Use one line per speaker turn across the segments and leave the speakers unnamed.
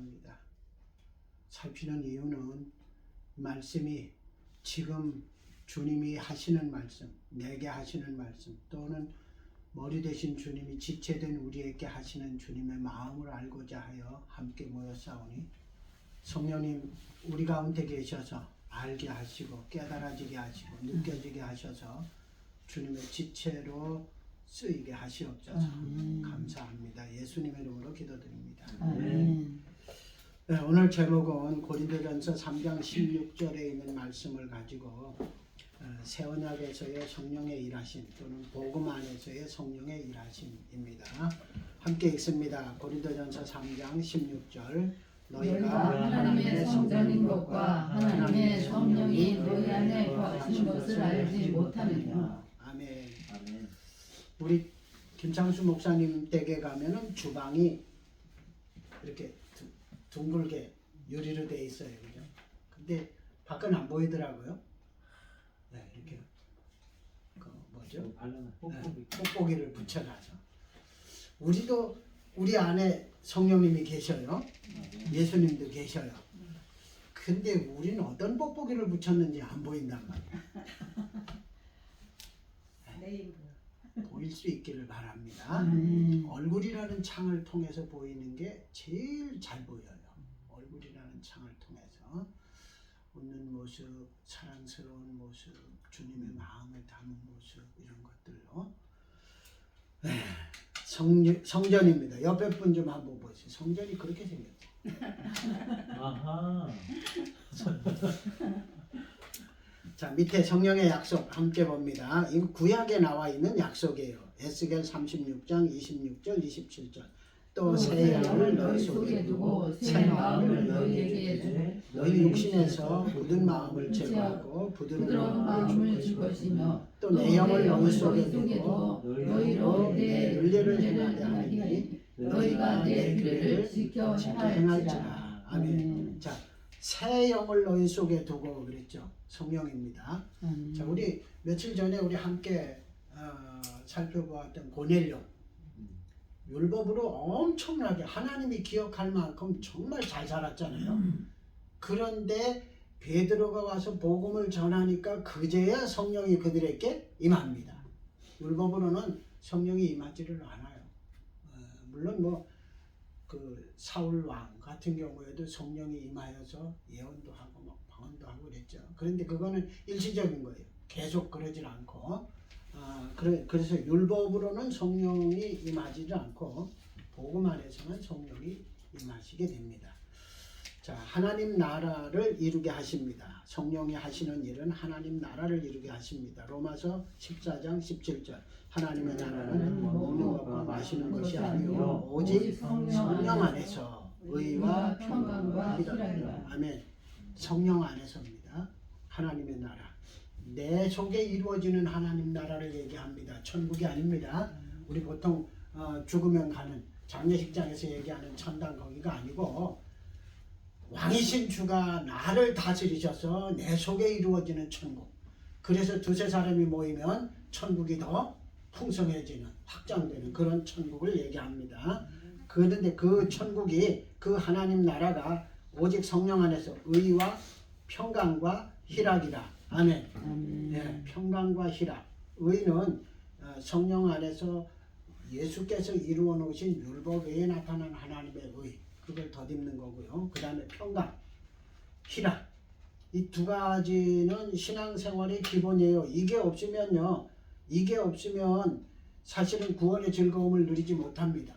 살핍니다. 살피는 이유는 말씀이 지금 주님이 하시는 말씀, 내게 하시는 말씀, 또는 머리 되신 주님이 지체된 우리에게 하시는 주님의 마음을 알고자 하여 함께 모였사오니 성령님 우리 가운데 계셔서 알게 하시고 깨달아지게 하시고 느껴지게 하셔서 주님의 지체로 쓰이게 하시옵소서. 감사합니다. 예수님의 이름으로 기도드립니다. 네, 오늘 제목은 고린도전서 3장 16절에 있는 말씀을 가지고 새 언약에서의 성령의 일하심 또는 복음 안에서의 성령의 일하심입니다. 함께 읽습니다. 고린도전서 3장 16절
너희가 하나님의 성전인 것과 하나님의 성령이 너희 안에 거하신 것을 알지 못하느냐.
아멘. 우리 김창수 목사님 댁에 가면은 주방이 이렇게 둥글게 유리로 돼 있어요, 그죠? 근데 밖은 안 보이더라고요. 네, 이렇게 그 뭐죠? 뽁뽁이를 붙여놔서. 우리도 우리 안에 성령님이 계셔요. 예수님도 계셔요. 근데 우리는 어떤 뽁뽁이를 붙였는지 안 보인단 말이에요. 보일 수 있기를 바랍니다. 얼굴이라는 창을 통해서 보이는 게 제일 잘 보여요. 얼굴이라는 창을 통해서 웃는 모습, 사랑스러운 모습, 주님의 마음을 담은 모습, 이런 것들로. 네, 성전입니다. 옆에 분 좀 한번 보세요. 성전이 그렇게 생겼죠.
아하.
자, 밑에 성령의 약속 함께 봅니다. 이 구약에 나와 있는 약속이에요. 에스겔 36장 26절 27절. 또 새 영을 너희 속에 두고 새 마음을 너희에게 주고 너희 육신에서 굳은 마음을 제거하고 부드러운 마음을 줄 것이며 또 내 영을 너희 속에 두고 너희로 내 윤례를 행하게 하리니 너희가 내 규례를 지켜 행할지라. 아멘. 자, 새 영을 너희 속에 두고 그랬죠. 성령입니다. 자, 우리 며칠 전에 우리 함께 살펴보았던 고넬료 율법으로 엄청나게 하나님이 기억할 만큼 정말 잘 살았잖아요. 그런데 베드로가 와서 복음을 전하니까 그제야 성령이 그들에게 임합니다. 율법으로는 성령이 임하지를 않아요. 물론 뭐 그 사울 왕 같은 경우에도 성령이 임하여서 예언도 하고 막 방언도 하고 그랬죠. 그런데 그거는 일시적인 거예요. 계속 그러질 않고. 그래서 율법으로는 성령이 임하지를 않고 복음 안에서는 성령이 임하시게 됩니다. 자, 하나님 나라를 이루게 하십니다. 성령이 하시는 일은 하나님 나라를 이루게 하십니다. 로마서 14장 17절. 하나님의 나라는 먹는 것과 마시는 것이 아니요 오직 성령 안에서 의와 평강과 희락이라. 아멘. 성령 안에서입니다. 하나님의 나라. 내 속에 이루어지는 하나님 나라를 얘기합니다. 천국이 아닙니다. 우리 보통 죽으면 가는 장례식장에서 얘기하는 천당 거기가 아니고 왕이신 주가 나를 다스리셔서 내 속에 이루어지는 천국. 그래서 두세 사람이 모이면 천국이 더 풍성해지는, 확장되는 그런 천국을 얘기합니다. 그런데 그 천국이, 그 하나님 나라가 오직 성령 안에서 의와 평강과 희락이라. 아멘. 네, 평강과 희락. 의는 성령 안에서 예수께서 이루어 놓으신 율법 외에 나타난 하나님의 의, 그걸 덧입는 거고요. 그 다음에 평강, 희락. 이 두 가지는 신앙생활의 기본이에요. 이게 없으면 사실은 구원의 즐거움을 누리지 못합니다.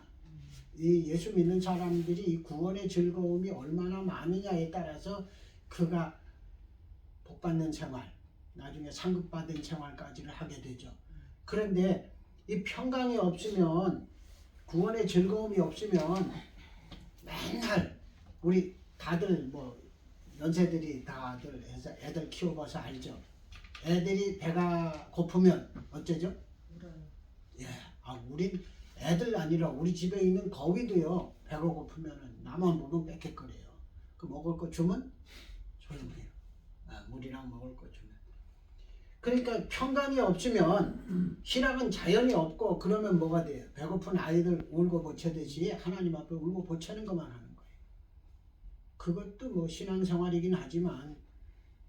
이 예수 믿는 사람들이 이 구원의 즐거움이 얼마나 많으냐에 따라서 그가 복받는 생활, 나중에 상급받은 생활까지를 하게 되죠. 그런데 이 평강이 없으면, 구원의 즐거움이 없으면 맨날 우리 다들 뭐 연세들이 다들 애들 키워봐서 알죠. 애들이 배가 고프면 어쩌죠? 예, 우린 애들 아니라 우리 집에 있는 거위도요. 배가 고프면은 나만 보면 빽빽거려요. 그 먹을 거 주면 조용해요. 물이랑 먹을 거 주면. 그러니까 평강이 없으면 희락은 자연히 없고, 그러면 뭐가 돼요? 배고픈 아이들 울고 보채듯이 하나님 앞에 울고 보채는 것만 하는 거예요. 그것도 뭐 신앙생활이긴 하지만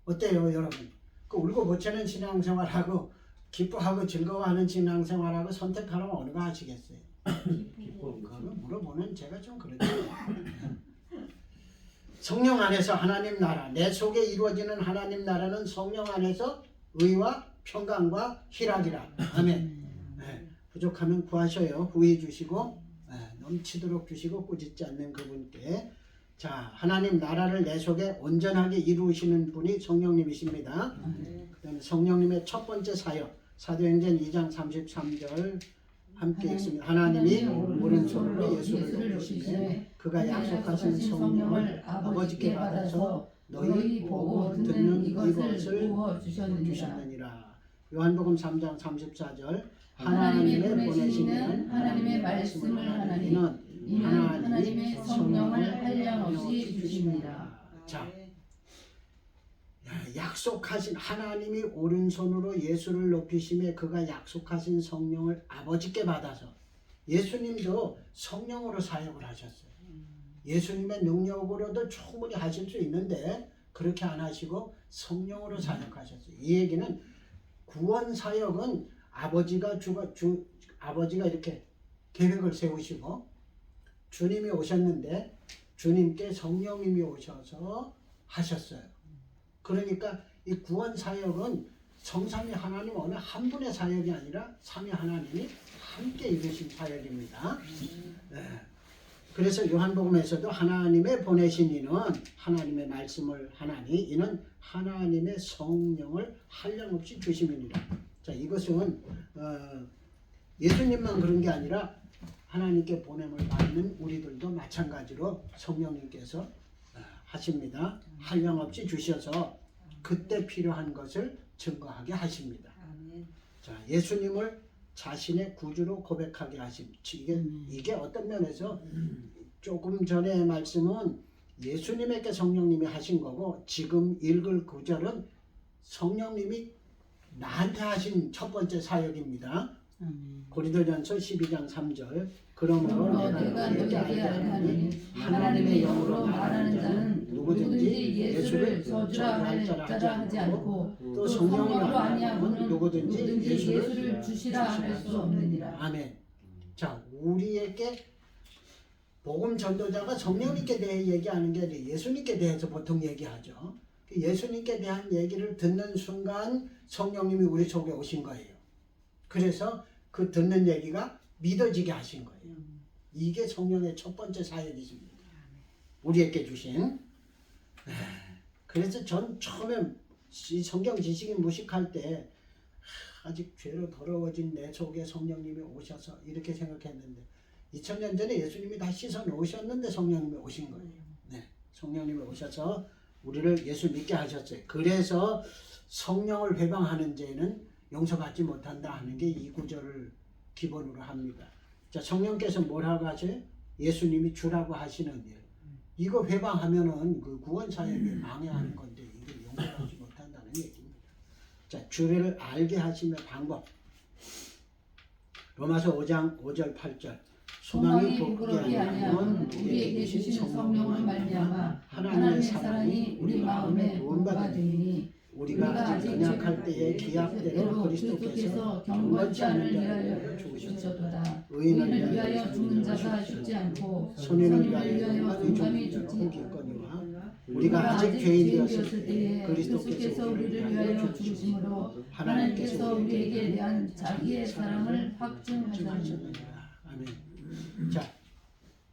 어때요 여러분? 그 울고 보채는 신앙생활하고 기뻐하고 즐거워하는 신앙생활하고 선택하라면 어느 거 하시겠어요? 그거 물어보면 제가 좀 그렇죠. 성령 안에서 하나님 나라, 내 속에 이루어지는 하나님 나라는 성령 안에서 의와 평강과 희락이라. 아멘. 네, 부족하면 구하셔요. 후히 주시고 넘치도록 주시고 꾸짖지 않는 그분께. 자, 하나님 나라를 내 속에 온전하게 이루시는 분이 성령님이십니다. 그다음에 성령님의 첫 번째 사역, 사도행전 2장 33절 함께 읽습니다. 하나님이 오른손으로 예수를 높이시되 그가 약속하신 성령을 아버지께 받아서 너희 보고 듣는 이것을 부어 주셨느니라. 요한복음 3장 34절 하나님의 보내시는 하나님의 말씀을 하나니 이는 하나님의 성령을 한량없이 주십니다. 자, 약속하신 하나님이 오른손으로 예수를 높이심에 그가 약속하신 성령을 아버지께 받아서 예수님도 성령으로 사역을 하셨어요. 예수님의 능력으로도 충분히 하실 수 있는데 그렇게 안 하시고 성령으로 사역하셨어요. 이 얘기는 구원 사역은 아버지가 이렇게 계획을 세우시고 주님이 오셨는데 주님께 성령님이 오셔서 하셨어요. 그러니까 이 구원 사역은 성삼위 하나님 어느 한 분의 사역이 아니라 삼위 하나님이 함께 이루신 사역입니다. 네. 그래서 요한복음에서도 하나님의 보내신 이는 하나님의 말씀을 하나니 이는 하나님의 성령을 한량없이 주심이니라. 자, 이것은 예수님만 그런 게 아니라 하나님께 보냄을 받는 우리들도 마찬가지로 성령님께서 하십니다. 한량없이 주셔서 그때 필요한 것을 증거하게 하십니다. 자, 예수님을 자신의 구주로 고백하게 하심. 이게 어떤 면에서 조금 전의 말씀은 예수님에게 성령님이 하신 거고 지금 읽을 구절은 성령님이 나한테 하신 첫 번째 사역입니다. 고린도전서 12장 3절 그러므로 내가 너희에게 알하노니 하나님의 영으로 말하는 자는 누구든지 예수를 저주라 할 자라 하지 않고 또 성령으로 아니하고는 누구든지 예수를 주시라 할 수 없느니라. 아멘. 자, 우리에게 복음 전도자가 성령님께 대해 얘기하는 게 아니라 예수님께 대해서 보통 얘기하죠. 예수님께 대한 얘기를 듣는 순간 성령님이 우리 속에 오신 거예요. 그래서 그 듣는 얘기가 믿어지게 하신 거예요. 이게 성령의 첫 번째 사역이십니다. 우리에게 주신. 그래서 전 처음에 이 성경 지식이 무식할 때 아직 죄로 더러워진 내 속에 성령님이 오셔서 이렇게 생각했는데 2000년 전에 예수님이 다 씻어 놓으셨는데 성령님이 오신 거예요. 네, 성령님이 오셔서 우리를 예수 믿게 하셨어요. 그래서 성령을 회방하는 죄는 용서받지 못한다 하는 게 이 구절을 기본으로 합니다. 자, 성령께서 뭐라고 하세요? 예수님이 주라고 하시는 일. 이거 회방하면은 그 구원 사역이 망해하는 건데 이걸 용서받지 못한다는 얘기입니다. 자, 주를 알게 하심의 방법. 로마서 5장 5절 8절. 소망이 부끄럽게 아니하면 우리에게 주신 성령을 말미암아 하나님의 사랑이 우리 마음에 부음바 되니 우리가 아직 연약할 때에 기약대로 그리스도께서 경건치 않을 위하여 죽으셨도다. 의인을 위하여 죽는 자가 쉽지 않고 선인을 위하여 중감이 죽겠거니와 우리가 아직 죄인이었을 때에 그리스도께서 우리를 위하여 죽으심으로 하나님께서 우리에게 대한 자기의 사랑을 확증하셨느니라. 아멘. 자,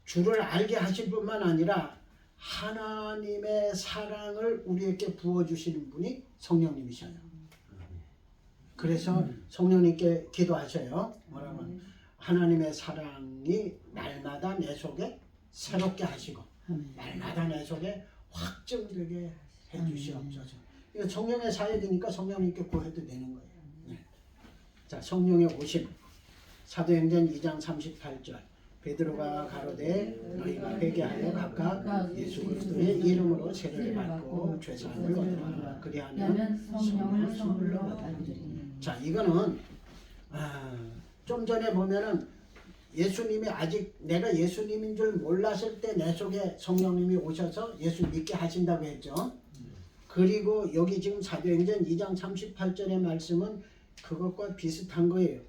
주를 알게 하실 뿐만 아니라 하나님의 사랑을 우리에게 부어주시는 분이 성령님이셔요. 그래서 성령님께 기도하셔요. 뭐라고? 하나님의 사랑이 날마다 내 속에 새롭게 하시고 날마다 내 속에 확증되게 해주시옵소서. 이거 성령의 사역이니까 성령님께 구해도 되는 거예요. 네. 자, 성령의 오심. 사도행전 2장 38절. 베드로가 가로되 너희가 회개하여 각각 예수 그리스도의 이름으로 세례를 받고 죄사함을 얻으라. 그리하면 성령을 선물로 받으리니. 자, 이거는 좀 전에 보면은 예수님이 아직 내가 예수님인 줄 몰랐을 때 내 속에 성령님이 오셔서 예수 믿게 하신다고 했죠. 그리고 여기 지금 사도행전 2장 38절의 말씀은 그것과 비슷한 거예요.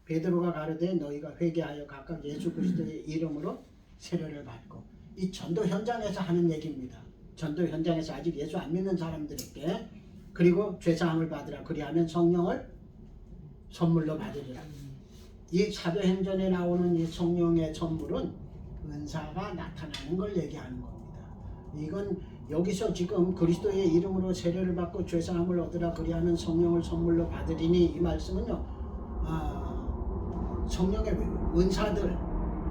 베드로가 가르되 너희가 회개하여 각각 예수 그리스도의 이름으로 세례를 받고, 이 전도 현장에서 하는 얘기입니다. 전도 현장에서 아직 예수 안 믿는 사람들에게, 그리고 죄사함을 받으라 그리하면 성령을 선물로 받으리라. 이 사도행전에 나오는 이 성령의 선물은 은사가 나타나는 걸 얘기하는 겁니다. 이건 여기서 지금 그리스도의 이름으로 세례를 받고 죄사함을 얻으라 그리하면 성령을 선물로 받으리니, 이 말씀은요 성령의 은사들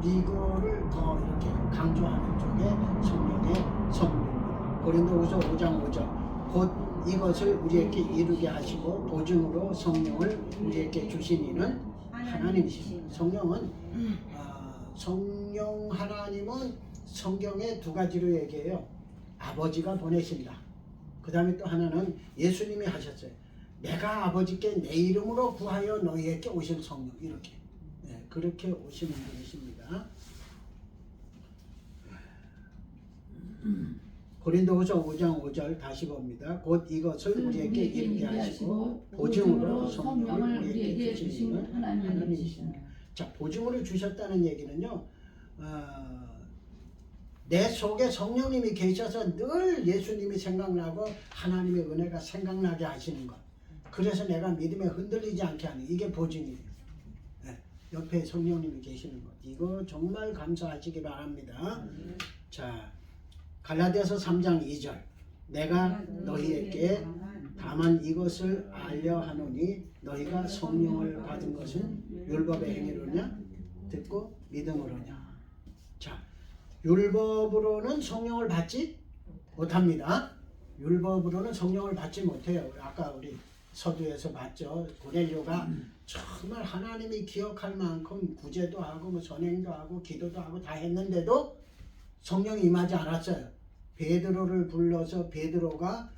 이거를 더 이렇게 강조하는 쪽에 성령의 선물입니다. 고린도후서 5장 5절 곧 이것을 우리에게 이루게 하시고 보증으로 성령을 우리에게 주신 이는 하나님이십니다. 성령은 성령 하나님은 성경에 두 가지로 얘기해요. 아버지가 보내신다. 그 다음에 또 하나는 예수님이 하셨어요. 내가 아버지께 내 이름으로 구하여 너희에게 오실 성령, 이렇게 그렇게 오시는 분이십니다. 고린도후서 5장 5절 다시 봅니다. 곧 이것을 우리에게 이루게 하시고 보증으로 성령을 우리에게 주시는 하나님이십니다. 자, 보증으로 주셨다는 얘기는요, 내 속에 성령님이 계셔서 늘 예수님이 생각나고 하나님의 은혜가 생각나게 하시는 것. 그래서 내가 믿음에 흔들리지 않게 하는, 이게 보증이에요. 옆에 성령님이 계시는 것. 이거 정말 감사하시기 바랍니다. 자, 갈라디아서 3장 2절 내가 너희에게 다만 이것을 알려 하노니 너희가 성령을 받은 것은 율법의 행위로냐 듣고 믿음으로냐. 자, 율법으로는 성령을 받지 못합니다. 율법으로는 성령을 받지 못해요. 아까 우리 서두에서 봤죠. 고넬료가 정말 하나님이 기억할 만큼 구제도 하고 뭐 선행도 하고 기도도 하고 다 했는데도 성령이 임하지 않았어요. 베드로를 불러서 베드로가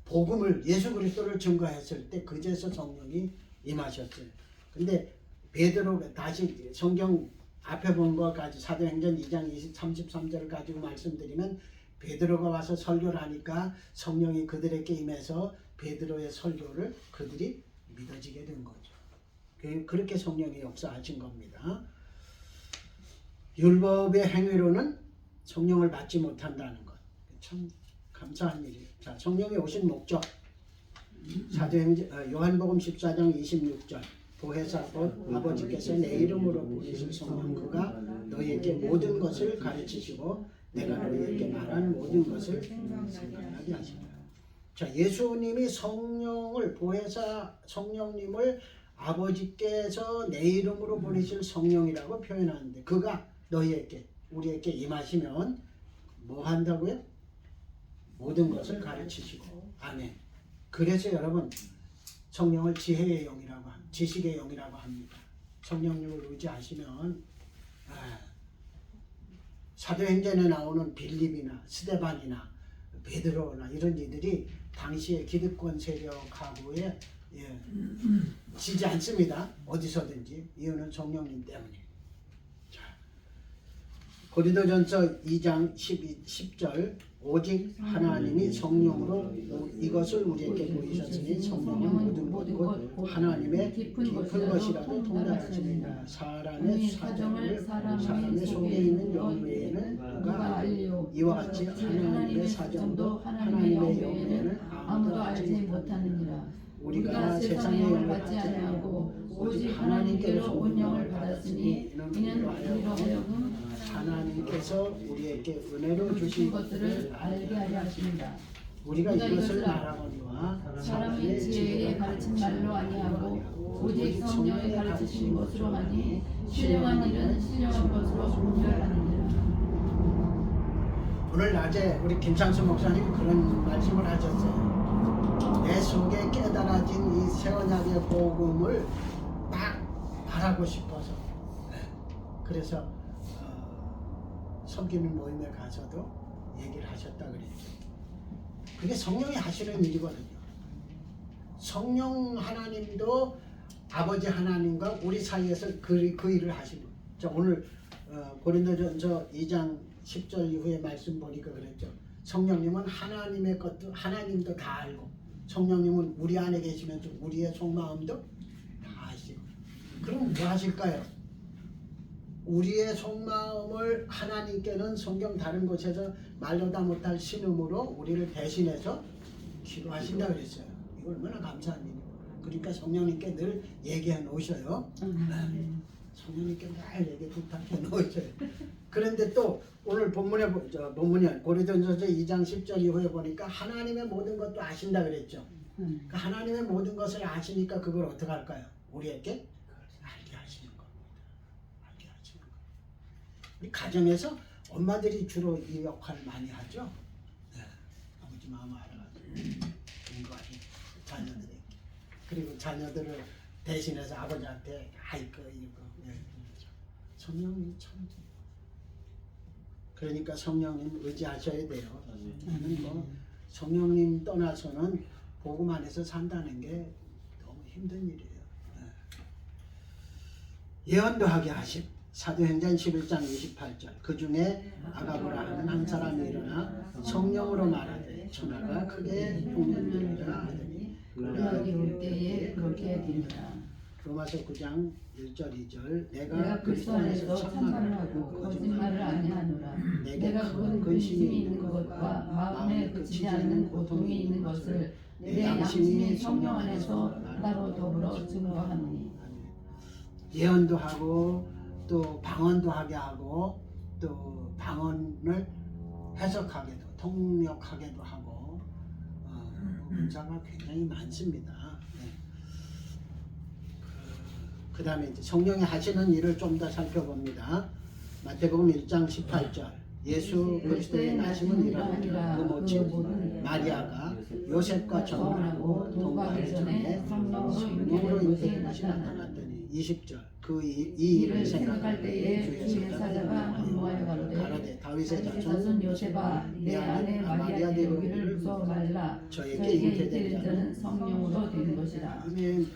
복음을, 예수 그리스도를 증거했을 때 그제서 성령이 임하셨어요. 근데 베드로가 다시 성경 앞에 본 것까지 사도행전 2장 33절을 가지고 말씀드리면, 베드로가 와서 설교를 하니까 성령이 그들에게 임해서 베드로의 설교를 그들이 믿어지게 된 거죠. 그렇게 성령이 역사하신 겁니다. 율법의 행위로는 성령을 받지 못한다는 것, 참 감사한 일이에요. 자, 성령이 오신 목적, 사도행전 요한복음 14장 26절 보혜사 곧 아버지께서 내 이름으로 보내신 성령 그가 너희에게 모든 것을 가르치시고 내가 너희에게 말한 모든 것을 생각나게 하신다. 자, 예수님이 성령을, 보혜사 성령님을 아버지께서 내 이름으로 보내실 성령이라고 표현하는데, 그가 너희에게, 우리에게 임하시면 뭐 한다고요? 모든 것을 가르치시고. 아멘. 그래서 여러분, 성령을 지혜의 영이라고 합니다. 지식의 영이라고 합니다. 성령님을 의지하시면 사도행전에 나오는 빌립이나 스데반이나 베드로나 이런 이들이 당시의 기득권 세력하고에 지지 않습니다. 어디서든지. 이유는 성령님 때문에. 자, 고린도전서 2장 10절 오직 하나님이 성령으로 이것을 우리에게 보이셨으니 성령은 모든 것 하나님의 깊은 것이라도 통달하십니다. 사람의 사정을 사람의 속에 있는 영 외에는 누가 알리요. 이와 같이 하나님의 사정도 하나님의 영 외에는 아무도 알지 못하느니라. 우리가 세상의 영을 받지 아니하고 오직 하나님께로 온 영을 받았으니 이는 우리로 하여금 하나님께서 우리에게 은혜로 주신 것들을 알게 하려 하십니다. 우리가 이것을 말하거니와
사람의 지혜에 가르친 말로 아니하고 오직 성령의 가르치신 것으로 하니 신령한 일은 신령한 것으로 분별하느니라.
오늘 낮에 우리 김창수 목사님 그런 말씀을 하셨어요. 내 속에 깨달아진 이 새 언약의 복음을 딱 말하고 싶어서, 그래서 섬기는 모임에 가서도 얘기를 하셨다 그랬죠. 그게 성령이 하시는 일이거든요. 성령 하나님도 아버지 하나님과 우리 사이에서 그 일을 하시는 거예요. 자, 오늘 고린도전서 2장 10절 이후에 말씀 보니까 그랬죠. 성령님은 하나님의 것도 하나님도 다 알고, 성령님은 우리 안에 계시면서 우리의 속마음도 다 아시고. 그럼 뭐 하실까요? 우리의 속마음을 하나님께는 성경 다른 곳에서 말로 다 못할 신음으로 우리를 대신해서 기도하신다 그랬어요. 이거 얼마나 감사한 일이에요. 그러니까 성령님께 늘 얘기해 놓으셔요. 성령님께 늘 얘기 부탁해 놓으셔요. 그런데 또 오늘 본문이 고린도전서 2장 10절 이후에 보니까 하나님의 모든 것도 아신다 그랬죠. 그러니까 하나님의 모든 것을 아시니까 그걸 어떻게 할까요? 우리에게 알게 하시는 겁니다. 알게 하시는 겁니다. 우리 가정에서 엄마들이 주로 이 역할을 많이 하죠. 네. 아버지 마음 알아가지고 인과히 자녀들에게, 그리고 자녀들을 대신해서 아버지한테 아이고 이거 성령님 참. 그러니까 성령님 의지하셔야 돼요. 저는 뭐 성령님 떠나서는 복음 안에서 산다는 게 너무 힘든 일이에요. 예언도 하게 하심. 사도행전 11장 28절. 그 중에 아가보라 하는 한 사람이 일어나 성령으로 말하되 천하가 크게 흉년되리라 하더니
연락이 올 때에 그렇게 되리라.
로마서 9장 1절 2절.
내가 그리스도 안에서 참말을 하고 거짓말을 아니하노라. 내가 그건 근심이 있는 것과 마음에 그치지 않는 고통이 있는 것을 내 양심이 성령 안에서 따로 더불어 증거하노니.
예언도 하고 또 방언도 하게 하고 또 방언을 해석하게도 통역하게도 하고 문자가 굉장히 많습니다. 네. 그 다음에 이제 성령이 하시는 일을 좀 더 살펴봅니다. 마태복음 1장 18절. 예수 그리스도의 나심은 이러하니라. 그 모친 마리아가 요셉과 결혼하고 동거하기 전에 성령으로 잉태된 것이 나타났더니. 20절. 이 일을 생각할 때에 주의 사자가 한모하여 가로되 다윗의 자손 요셉아 내 아내 마리아 되기를 무서워 말라. 저에게 잉태된 자는 성령으로 되는 것이라. 아멘.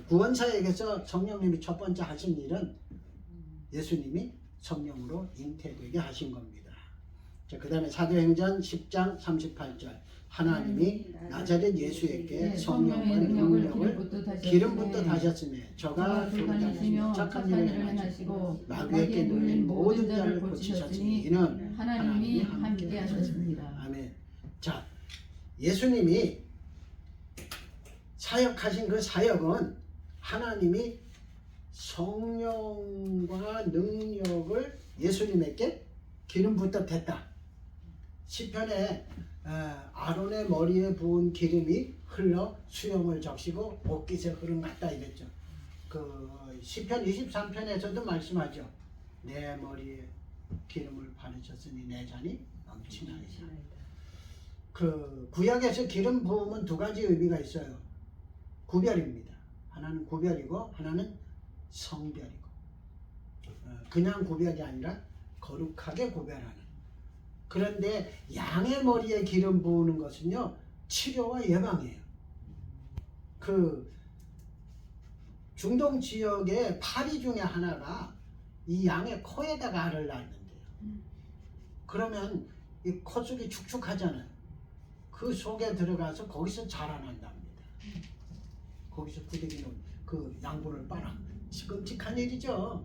구원사에게서 성령님이 첫 번째 하신 일은 예수님이 성령으로 잉태되게 하신 겁니다. 자, 그 다음에 사도행전 10장 38절. 하나님이 나자렛 예수에게 성령과 능력을 기름부터 다셨으며 저가 돌다니시며 착한 일을 행하시고 마귀에게 눌린 모든 자를 고치셨으니 이는 하나님이 함께 하셨습니다. 아멘. 자, 예수님이 사역하신 그 사역은 하나님이 성령과 능력을 예수님에게 기름부터 댔다. 시편에 아론의 머리에 부은 기름이 흘러 수염을 적시고 옷깃에 흐름갔다 이랬죠. 그 시편 23편에서도 말씀하죠. 내 머리에 기름을 바르셨으니 내 잔이 넘치나이다. 그 구약에서 기름 부음은 두 가지 의미가 있어요. 구별입니다. 하나는 구별이고 하나는 성별이고. 그냥 구별이 아니라 거룩하게 구별하는. 그런데 양의 머리에 기름 부으는 것은요 치료와 예방이에요. 그 중동 지역의 파리 중에 하나가 이 양의 코에다가 알을 낳는데요. 그러면 이 코 속이 축축하잖아요. 그 속에 들어가서 거기서 자라난답니다. 거기서 부대기는 그 양분을 빨아. 끔찍한 일이죠.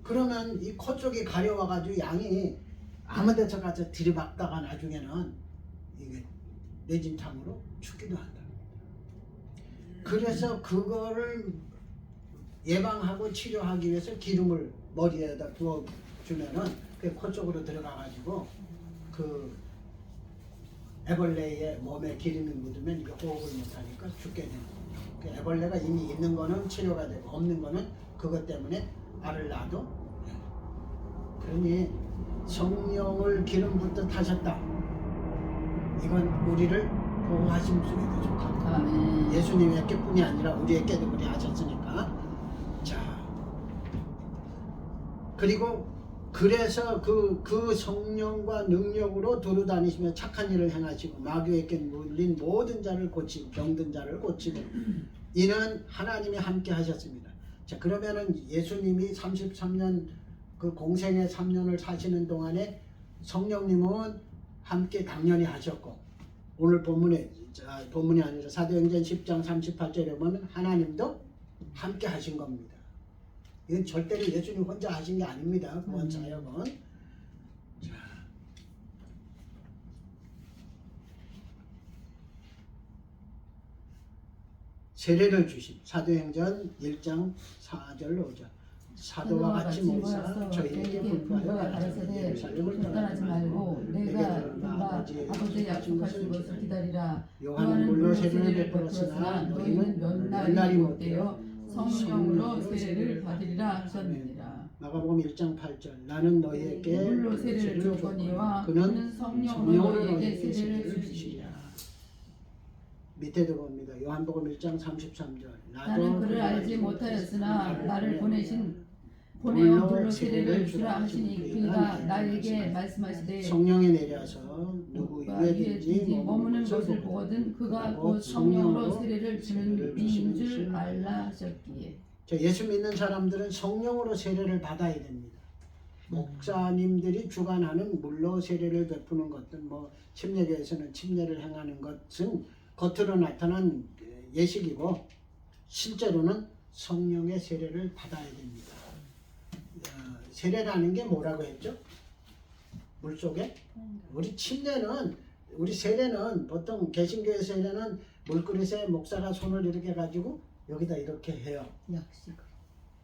그러면 이 코 쪽이 가려워가지고 양이 아무 데서 가서 들이박다가 나중에는 이게 뇌진탕으로 죽기도 한다. 그래서 그거를 예방하고 치료하기 위해서 기름을 머리에다 부어주면은 그 코 쪽으로 들어가가지고 그 애벌레의 몸에 기름이 묻으면 이게 호흡을 못하니까 죽게 되는 거예요. 그 애벌레가 이미 있는 거는 치료가 되고 없는 거는 그것 때문에 알을 낳아도. 그러니 성령을 기름부터 타셨다. 이건 우리를 보호하심 속에도 속합니다. 예수님에게뿐이 아니라 우리에게도 그리 하셨으니까. 자, 그리고 그래서 그 성령과 능력으로 두루다니시며 착한 일을 행하시고 마귀에게 물린 모든 자를 고치고 병든 자를 고치고 이는 하나님이 함께 하셨습니다. 자, 그러면은 예수님이 33년 그 공생의 3년을 사시는 동안에 성령님은 함께 당연히 하셨고, 오늘 본문이 아니라 사도행전 10장 38절에 보면 하나님도 함께 하신 겁니다. 이건 절대로 예수님 혼자 하신 게 아닙니다. 구원 사역은. 자, 세례를 주심. 사도행전 1장 4절 5절. 사도와 같이 모여서 저희에게 분부하여
가라사대
예루살렘을
떠나지 말고 내가
내가
아버지 약속하신 것을 기다리라.
요한은 물로 세례를 베풀었으나
너희는 몇 날이 못 되어 성령으로 세례를 받으리라 하셨느니라.
마가복음 1장 8절. 나는 너희에게
물로 세례를 주거니와
그는
성령으로 너희에게 세례를 주시리라.
밑에도 봅니다. 요한복음 1장 33절.
나는 그를 알지 못하였으나 나를 보내어 물로 세례를 주라 하시니 그가 나에게 말씀하시되
성령이 내려서 누구 위에든지
머무는 것을 보거든 그가 곧 성령으로 세례를 주는 이인 줄 알라 하셨기에.
예수 믿는 사람들은 성령으로 세례를 받아야 됩니다. 목사님들이 주관하는 물로 세례를 베푸는 것들, 뭐 침례교에서는 침례를 행하는 것은 겉으로 나타난 예식이고 실제로는 성령의 세례를 받아야 됩니다. 세례라는 게 뭐라고 했죠? 물속에? 우리 침례는, 우리 세례는 보통 개신교의 세례는 물그릇에 목사가 손을 이렇게 가지고 여기다 이렇게 해요.
역시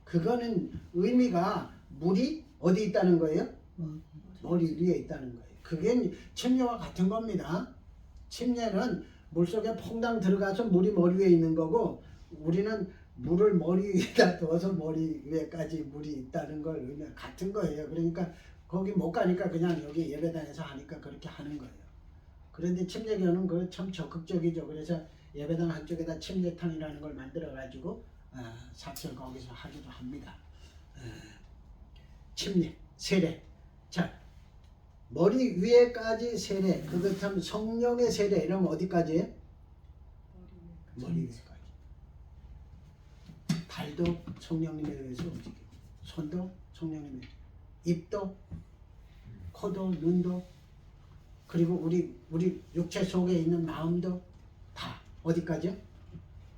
그거는 의미가 물이 어디 있다는 거예요? 머리 위에 있다는 거예요. 그게 침례와 같은 겁니다. 침례는 물속에 퐁당 들어가서 물이 머리 위에 있는 거고, 우리는 물을 머리 위에다 둬서 머리 위에까지 물이 있다는 걸 의미 같은 거예요. 그러니까 거기 못 가니까 그냥 여기 예배당에서 하니까 그렇게 하는 거예요. 그런데 침례교는 그 참 적극적이죠. 그래서 예배당 한쪽에다 침례탕이라는 걸 만들어 가지고 사철 거기서 하기도 합니다. 침례, 세례. 자, 머리 위에까지 세례. 그거 참 성령의 세례 이러면 어디까지예요? 머리 위에까지. 발도 성령님에 의해서 움직이고, 손도 성령님에, 입도, 코도, 눈도, 그리고 우리 육체 속에 있는 마음도 다 어디까지요?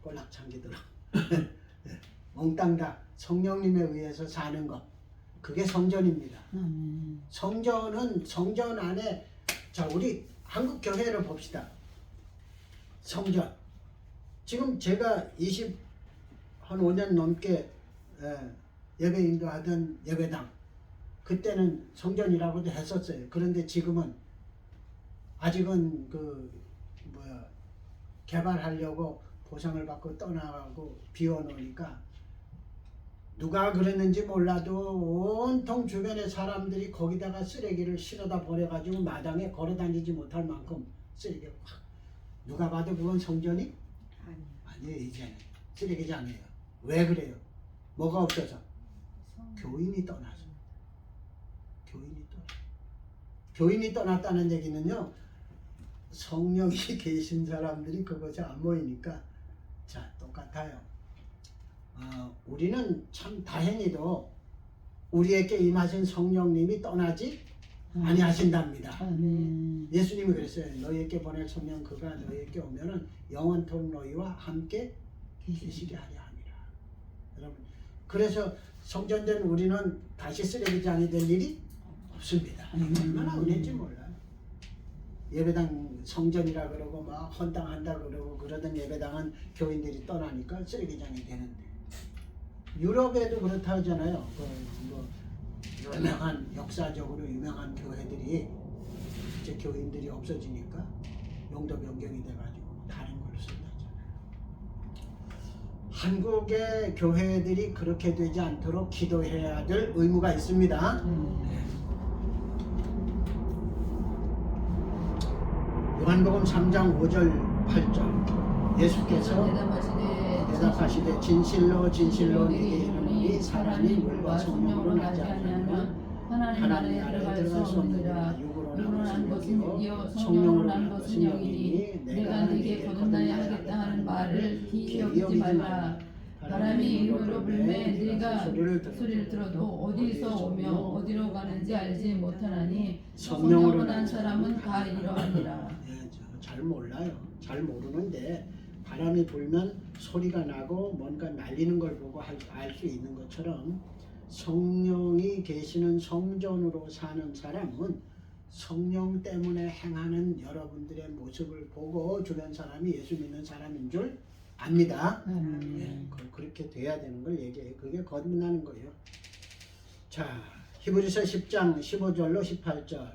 꼴락창기도록 몽땅 다 성령님에 의해서 사는 것, 그게 성전입니다. 성전은 성전 안에, 자, 우리 한국 교회를 봅시다. 성전. 지금 제가 한 5년 넘게 예배 인도하던 예배당, 그때는 성전이라고도 했었어요. 그런데 지금은 아직은 개발하려고 보상을 받고 떠나가고 비워놓으니까 누가 그랬는지 몰라도 온통 주변의 사람들이 거기다가 쓰레기를 실어다 버려가지고 마당에 걸어다니지 못할 만큼 쓰레기가 확. 누가 봐도 그건 성전이? 아니에요. 이제는 쓰레기장이에요. 왜 그래요? 뭐가 없어서? 교인이 떠나서. 교인이 떠났다는 얘기는요, 성령이 계신 사람들이 그것이 안 모이니까, 자, 똑같아요. 우리는 참 다행히도 우리에게 임하신 성령님이 떠나지 아니하신답니다. 예수님이 그랬어요. 너희에게 보낼 성령 그가 너희에게 오면은 영원토록 너희와 함께 계시게 하려 함이라. 여러분, 그래서 성전된 우리는 다시 쓰레기장이 될 일이 없습니다. 얼마나 은혜인지 몰라요. 예배당 성전이라 그러고 막 헌당한다 그러고 그러던 예배당은 교인들이 떠나니까 쓰레기장이 되는데, 유럽에도 그렇다 하잖아요. 유명한, 역사적으로 유명한 교회들이 이제 교인들이 없어지니까 용도 변경이 돼가지고 다른 걸로 쓴다잖아요. 한국의 교회들이 그렇게 되지 않도록 기도해야 될 의무가 있습니다. 요한복음 3장 5절 8절. 예수께서 대답하시되 진실로 진실로 네게 이르노니 사람이 물과 성령으로 나지 않으면 하나님 나라에 들어갈 수 없느니라. 육으로 난 것은 육이요 성령으로 난 것은 영이니 내가 네게 거듭나야 하겠다 하는 말을 기억지 말라.
바람이 힘으로 불매 네가 소리를 들어도 어디서 오며 어디로 가는지 알지 못하나니 성령으로 난 사람은 다 이러하니라.
예, 잘 몰라요. 잘 모르는데 바람이 불면 소리가 나고 뭔가 날리는 걸 보고 알 수 있는 것처럼 성령이 계시는 성전으로 사는 사람은 성령 때문에 행하는 여러분들의 모습을 보고 주변 사람이 예수 믿는 사람인 줄 압니다. 예, 그렇게 돼야 되는 걸 얘기해요. 그게 거듭나는 거예요. 자, 히브리서 10장 15절로 18절.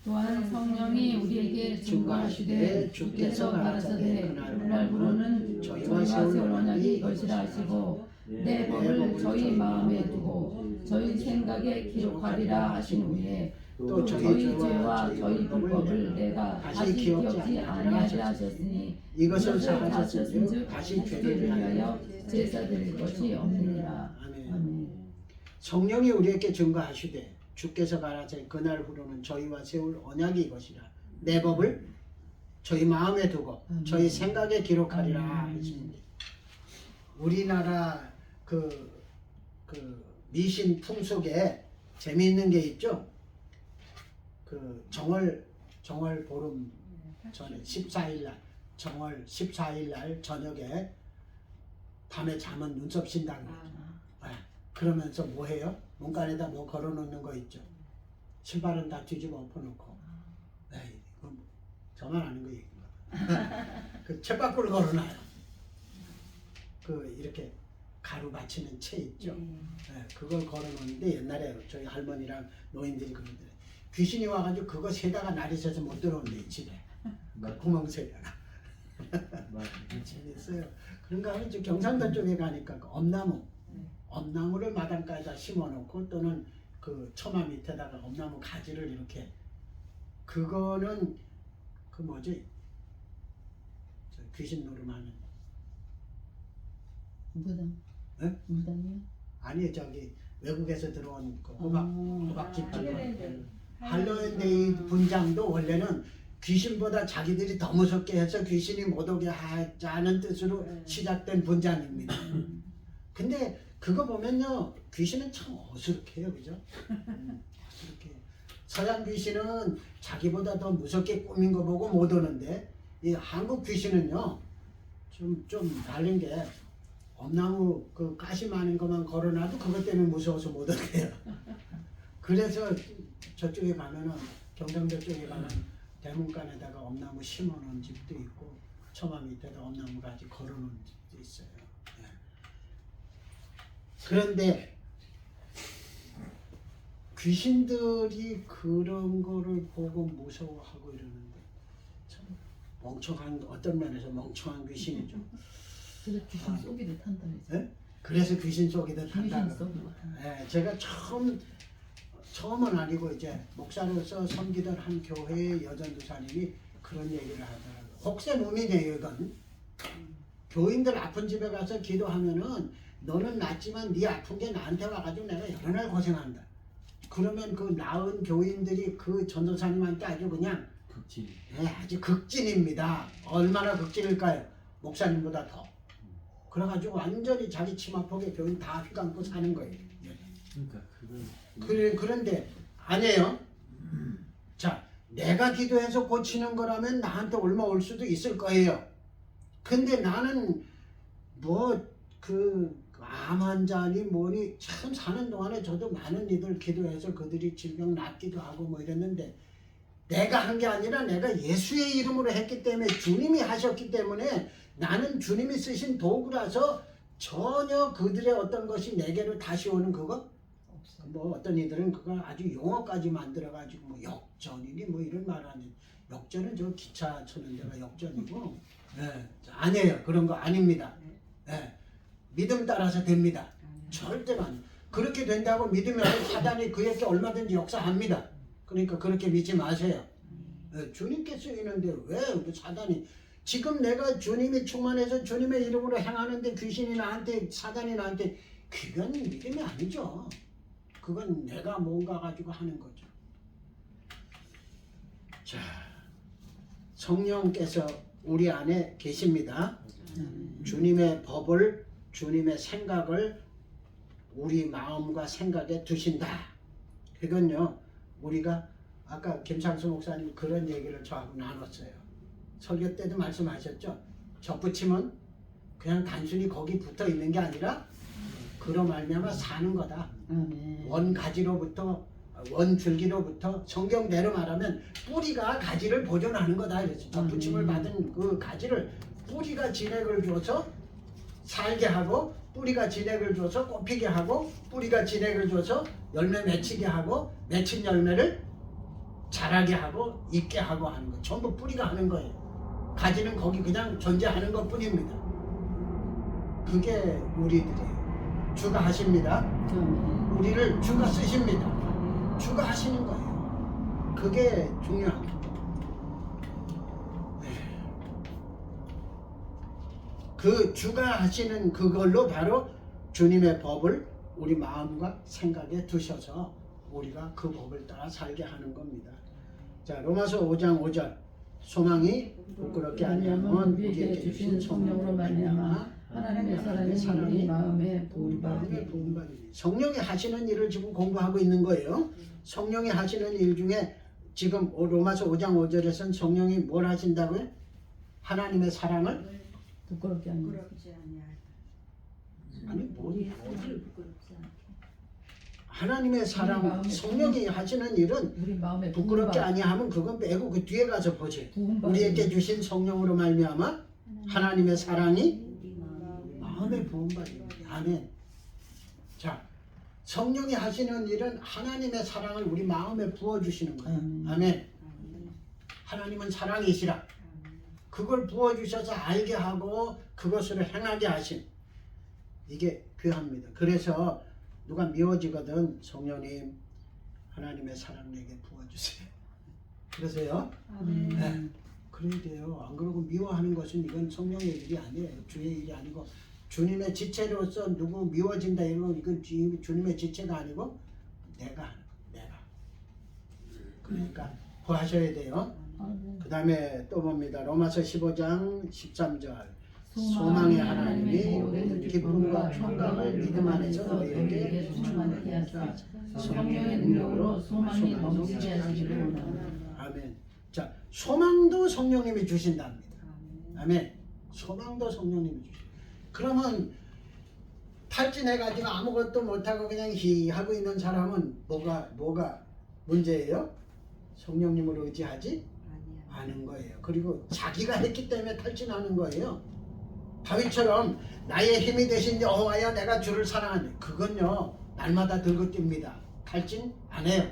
또한 성령이 우리에게 증거하시되 주께서 가라사대 그날부로는 저희와 세울 언약이 이것이라 하시고 내 법을 저희 마음에 두고 저희 생각에 기록하리라 하신 후에 또 저희 죄와 저희 불법을 내가 다시 기억지 아니하리라 하셨으니
이것을
사하셨은즉 다시 죄를 위하여 제사 드릴 것이 없느니라.
아멘. 성령이 우리에게 증거하시되 주께서 가라사대 그날 후로는 저희와 세울 언약이 이것이라 내 법을 저희 마음에 두고 저희 생각에 기록하리라 하십니다. 우리나라 그 미신 풍속에 재미있는 게 있죠. 그 정월 보름 전에 14일 날 정월 14일 날 저녁에 밤에 자면 눈썹 신다고 그러죠. 그러면서 뭐 해요? 문간에다 뭐 걸어놓는 거 있죠. 신발은 다 뒤집어 엎어놓고. 에이, 이건 저만 아는 거 얘기인가. 그 책바꾸를 걸어놔요. 그 이렇게 가루 받치는 채 있죠. 네, 그걸 걸어놓는데 옛날에 저희 할머니랑 노인들이 그러는데 귀신이 와가지고 그거 세다가 날이 새서 못 들어온대 집에. 그 구멍 세다가. 재밌어요. 그런가 하면 이제 경상도 쪽에 가니까 그 엄나무를 마당가에다 심어놓고 또는 그 처마 밑에다가 엄나무 가지를 이렇게 그거는 그 뭐지 저 귀신 노름하는
무당.
네?
무당이요?
아니 저기 외국에서 들어온 그 호박집 할로윈데이 분장도 원래는 귀신보다 자기들이 더 무섭게 해서 귀신이 못 오게 하자는 뜻으로 시작된 분장입니다. 근데 그거 보면요 귀신은 참 어수룩해요, 그죠? 어수룩해요. 서양 귀신은 자기보다 더 무섭게 꾸민 거 보고 못 오는데 이 한국 귀신은요 좀 다른 게 엄나무 그 가시 많은 것만 걸어놔도 그것 때문에 무서워서 못 오게요. 그래서 저쪽에 가면은 경상도 쪽에 가면 대문간에다가 엄나무 심어놓은 집도 있고 처마 밑에다 엄나무 가지 걸어놓은 집도 있어요. 네. 그런데 귀신들이 그런 거를 보고 무서워하고 이러는데 참 멍청한 어떤 면에서 멍청한 귀신이죠.
그래서 귀신 속이듯 한다 그랬죠.
네? 그래서 귀신 속이듯
귀신
한다.
속이듯.
네, 제가 처음은 아니고 이제 목사로서 섬기던 한 교회의 여전도사님이 그런 얘기를 하더라고요. 혹세무민이에요, 이건. 교인들 아픈 집에 가서 기도하면은 너는 낫지만 네 아픈 게 나한테 와가지고 내가 여러 날 고생한다. 그러면 그 나은 교인들이 그 전도사님한테 아주 그냥
극진.
네, 아주 극진입니다. 얼마나 극진일까요? 목사님보다 더. 그래가지고 완전히 자기 치마폭에 교인 다 휘감고 사는 거예요.
그러니까 그건
그런데 아니에요. 자, 내가 기도해서 고치는 거라면 나한테 얼마 올 수도 있을 거예요. 근데 나는 뭐 그 암 환자니 뭐니 참 사는 동안에 저도 많은 이들 기도해서 그들이 질병 낫기도 하고 뭐 이랬는데 내가 한 게 아니라 내가 예수의 이름으로 했기 때문에 주님이 하셨기 때문에 나는 주님이 쓰신 도구라서 전혀 그들의 어떤 것이 내게로 다시 오는 그거 뭐 어떤 이들은 그걸 아주 용어까지 만들어가지고 뭐 역전이니 뭐 이런 말 하는 역전은 저 기차 쳐는 데가 역전이고 아니에요. 그런 거 아닙니다. 믿음 따라서 됩니다. 절대로 아니에요. 그렇게 된다고 믿으면 사단이 그에게 얼마든지 역사합니다. 그러니까 그렇게 믿지 마세요. 주님께 쓰이는데 왜 사단이 지금 내가 주님이 충만해서 주님의 이름으로 행하는데 귀신이 나한테 사단이 나한테 그건 믿음이 아니죠. 그건 내가 뭔가 가지고 하는 거죠. 자, 성령께서 우리 안에 계십니다. 주님의 법을 주님의 생각을 우리 마음과 생각에 두신다. 그건요, 우리가 아까 김창수 목사님 그런 얘기를 저하고 나눴어요. 설교 때도 말씀하셨죠. 접붙임은 그냥 단순히 거기 붙어 있는 게 아니라 그로 말미암아 사는 거다. 원 가지로부터 원 줄기로부터 성경대로 말하면 뿌리가 가지를 보존하는 거다. 그래서 접붙임을 받은 그 가지를 뿌리가 진액을 줘서 살게 하고 뿌리가 진액을 줘서 꽃피게 하고 뿌리가 진액을 줘서 열매 맺히게 하고 맺힌 열매를 자라게 하고 익게 하고 하는 거 전부 뿌리가 하는 거예요. 가지는 거기 그냥 존재하는 것 뿐입니다. 그게 우리들이에요. 주가 하십니다. 우리를 주가 쓰십니다. 주가 하시는 거예요. 그게 중요한 거예요. 그 주가 하시는 그걸로 바로 주님의 법을 우리 마음과 생각에 두셔서 우리가 그 법을 따라 살게 하는 겁니다. 자, 로마서 5장 5절 소망이 부끄럽게 아니하면 우리에게 주신 성령으로 말미암아
하나님의 사랑이 우리 마음에 부음받으니.
성령이 하시는 일을 지금 공부하고 있는 거예요. 성령이 하시는 일 중에 지금 로마서 5장 5절에서는 성령이 뭘 하신다고요? 하나님의 사랑을
부끄럽지 않니.
아니 뭐를 하나님의 사랑 성령이 하시는 일은
우리 마음에
부끄럽게 아니하면 그건 빼고 그 뒤에 가서 보지. 우리에게 주신 성령으로 말미암아 하나님의 사랑이 마음에 부음받습니다. 아멘. 자, 성령이 하시는 일은 하나님의 사랑을 우리 마음에 부어주시는 거예요. 아멘. 하나님은 사랑이시라. 그걸 부어주셔서 알게 하고 그것으로 행하게 하신 이게 귀합니다. 그래서 누가 미워지거든 성령님 하나님의 사랑 내게 부어주세요. 그러세요? 네. 그래야 돼요. 안 그러고 미워하는 것은 이건 성령의 일이 아니에요. 주의 일이 아니고 주님의 지체로서 누구 미워진다 이런 이건 주님의 지체가 아니고 내가 그러니까 구하셔야 돼요. 그 다음에 또 봅니다. 로마서 15장 13절 소망의 하나님이 기쁨과 평강을 믿음 안에서 너희에게 충만하게 하사
성령의 능력으로 소망이 넘치게 하시기를 원합니다.
아멘. 자, 소망도 성령님이 주신답니다. 아멘. 소망도 성령님이 주신다. 그러면 탈진해가지고 아무것도 못하고 그냥 하고 있는 사람은 뭐가 문제예요? 성령님을 의지하지 않은 거예요. 그리고 자기가 했기 때문에 탈진하는 거예요. 다윗처럼 나의 힘이 되신 여호와여 내가 주를 사랑하네. 그건요 날마다 들고 뜁니다. 탈진 안 해요.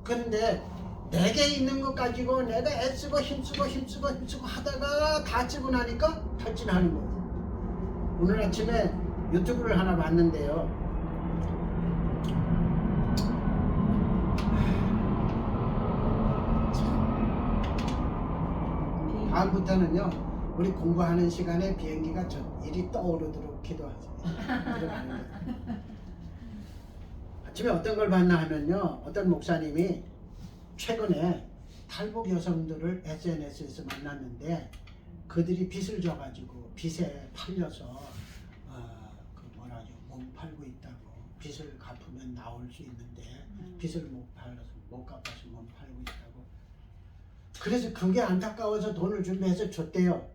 그런데 내게 있는 것 가지고 내가 애쓰고 힘쓰고 하다가 다치고 나니까 탈진하는 거예요. 오늘 아침에 유튜브를 하나 봤는데요. 다음부터는요 우리 공부하는 시간에 비행기가 일이 떠오르도록 기도하세요. 들어가는 거예요. 아침에 어떤 걸 봤나 하면요 어떤 목사님이 최근에 탈북 여성들을 SNS에서 만났는데 그들이 빚을 져가지고 빚에 팔려서 몸 팔고 있다고. 빚을 갚으면 나올 수 있는데 빚을 못 갚아서 몸 팔고 있다고. 그래서 그게 안타까워서 돈을 준비해서 줬대요.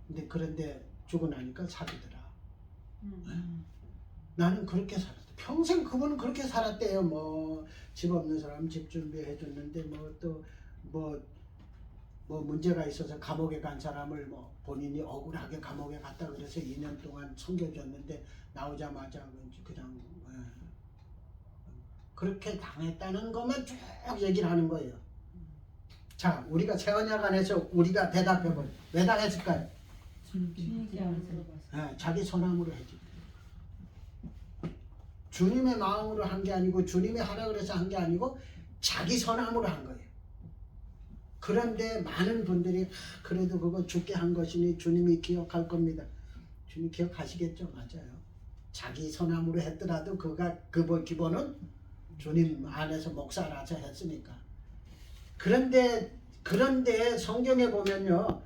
근데 그런데 주고 나니까 사귀더라. 나는 그렇게 살았어. 평생 그분은 그렇게 살았대요. 뭐 집 없는 사람 집 준비해 줬는데 뭐 문제가 있어서 감옥에 간 사람을 본인이 억울하게 감옥에 갔다 그래서 2년 동안 섬겨줬는데 나오자마자 그냥 그렇게 당했다는 것만 쭉 얘기를 하는 거예요. 자, 우리가 새 언약 안에서 우리가 대답해보죠. 왜 당했을까요? 자기 선함으로 했지. 주님의 마음으로 한 게 아니고 주님이 하라 그래서 한 게 아니고 자기 선함으로 한 거예요. 그런데 많은 분들이 그래도 그거 죽게 한 것이니 주님이 기억할 겁니다. 주님 기억하시겠죠? 맞아요. 자기 선함으로 했더라도 그 기본은 주님 안에서 목사라서 했으니까. 그런데 성경에 보면요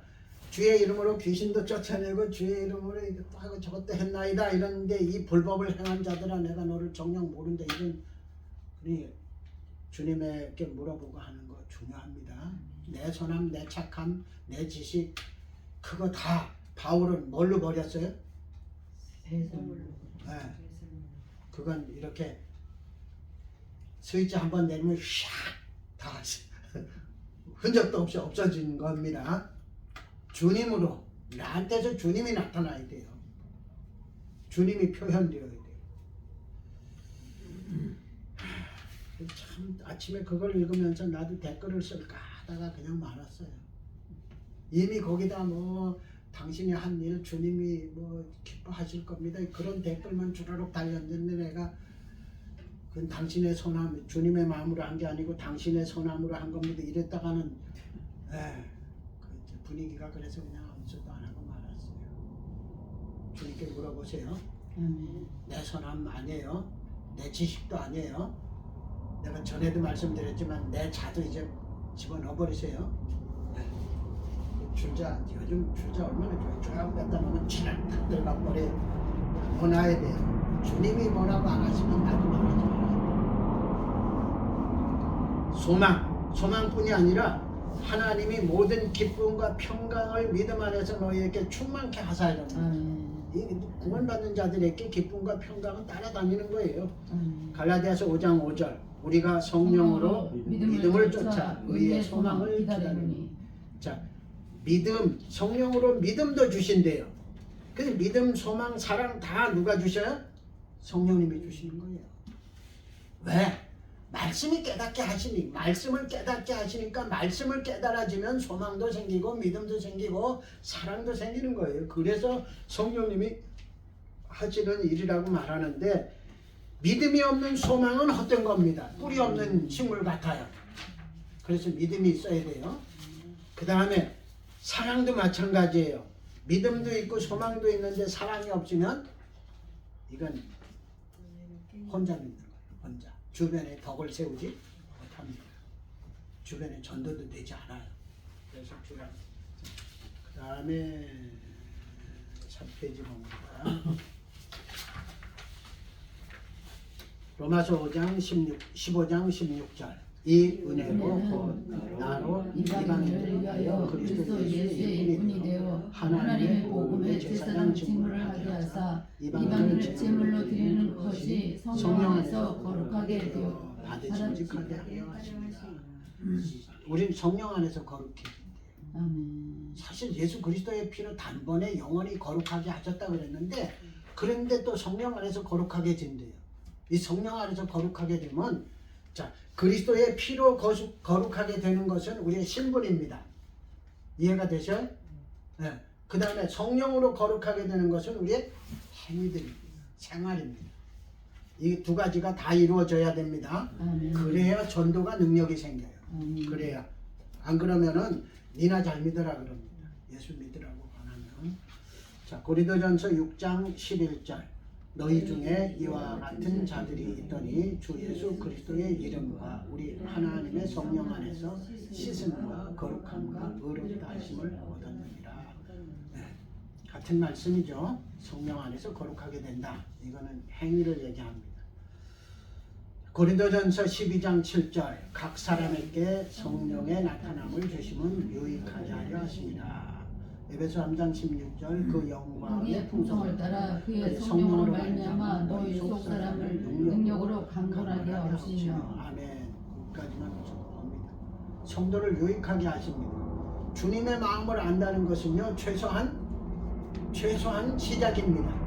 주의 이름으로 귀신도 쫓아내고 주의 이름으로 이것도 하고 저것도 했나이다 이러는데 이 불법을 행한 자들아 내가 너를 정녕 모른다 이런 우리 주님에게 물어보고 하는 거 중요합니다. 내 선함, 내 착함, 내 지식 그거 다 바울은 뭘로 버렸어요?
배설물로.
네. 그건 이렇게 스위치 한번 내리면 샥다 흔적도 없이 없어진 겁니다. 주님으로 나한테서 주님이 나타나야 돼요. 주님이 표현되어야 돼요. 참 아침에 그걸 읽으면서 나도 댓글을 쓸까 하다가 그냥 말았어요. 이미 거기다 뭐 당신이 한 일 주님이 뭐 기뻐하실 겁니다. 그런 댓글만 주르륵 달렸는데 내가 그건 당신의 선함, 주님의 마음으로 한 게 아니고 당신의 선함으로 한 겁니다. 이랬다가는 그 분위기가 그래서 그냥 아무것도 안 하고 말았어요. 주님께 물어보세요. 내 선함 아니에요. 내 지식도 아니에요. 내가 전에도 말씀드렸지만 내 자도 이제 집어넣어버리세요. 줄자 요즘 줄자 얼마나 좋아요. 조약 갖다 놓으면 치락 탁 들어가 버려요. 원해야 돼요. 주님이 뭐라고 안 하시면 나도 말하지 말아요. 소망뿐이 아니라 하나님이 모든 기쁨과 평강을 믿음 안에서 너희에게 충만케 하사이라는 이 구원받는 자들에게 기쁨과 평강은 따라다니는 거예요. 갈라디아서 5장 5절 우리가 성령으로 믿음을 쫓아 의의 소망을 기다리니 자 믿음 성령으로 믿음도 주신대요. 그래서 믿음 소망 사랑 다 누가 주셔요? 성령님이 주시는 거예요. 왜? 말씀이 깨닫게 하시니 말씀을 깨닫게 하시니까 말씀을 깨달아지면 소망도 생기고 믿음도 생기고 사랑도 생기는 거예요. 그래서 성령님이 하시는 일이라고 말하는데 믿음이 없는 소망은 헛된 겁니다. 뿌리 없는 식물 같아요. 그래서 믿음이 있어야 돼요. 그 다음에 사랑도 마찬가지예요. 믿음도 있고 소망도 있는데 사랑이 없으면 이건 혼자 믿는 거예요. 혼자. 주변에 덕을 세우지 못합니다. 주변에 전도도 되지 않아요. 그래서 주라. 그 다음에 3페이지 봅니다. 로마서 5장 15장 16절 이 은혜로 곧 나로 이방인을 위하여 그리스도 예수의 일꾼이 되어 하나님의 복음의 제사장 직무를 하게 하사 이방인을 제물로 드리는 것이 성령 안에서 거룩하게 되어 받으심직하게 하여 하십니다. 우린 성령 안에서 거룩해진대요. 사실 예수 그리스도의 피로 단번에 영원히 거룩하게 하셨다 그랬는데 그런데 또 성령 안에서 거룩하게 된대요. 이 성령 안에서 거룩하게 되면 자 그리스도의 피로 거룩하게 되는 것은 우리의 신분입니다. 이해가 되셔요? 네. 그 다음에 성령으로 거룩하게 되는 것은 우리의 행위들입니다. 생활입니다. 이 두 가지가 다 이루어져야 됩니다. 그래야 전도가 능력이 생겨요. 그래야 안 그러면은 니나 잘 믿어라 그럽니다. 예수 믿으라고 권하면 자 고린도전서 6장 11절 너희 중에 이와 같은 자들이 있더니 주 예수 그리스도의 이름과 우리 하나님의 성령 안에서 씻음과 거룩함과 의롭다 하심을 얻었느니라. 네. 같은 말씀이죠. 성령 안에서 거룩하게 된다. 이거는 행위를 얘기합니다. 고린도전서 12장 7절 각 사람에게 성령의 나타남을 주심은 유익하게 하려 하십니다. 에베소 3장 16절 그 영광의
풍성을 따라 그의 성령으로 말미암아 너희 속 사람을 능력으로 강건하게 하시며
아멘. 여기까지만 봅니다. 성도를 유익하게 하십니다. 주님의 마음을 안다는 것은요 최소한 시작입니다.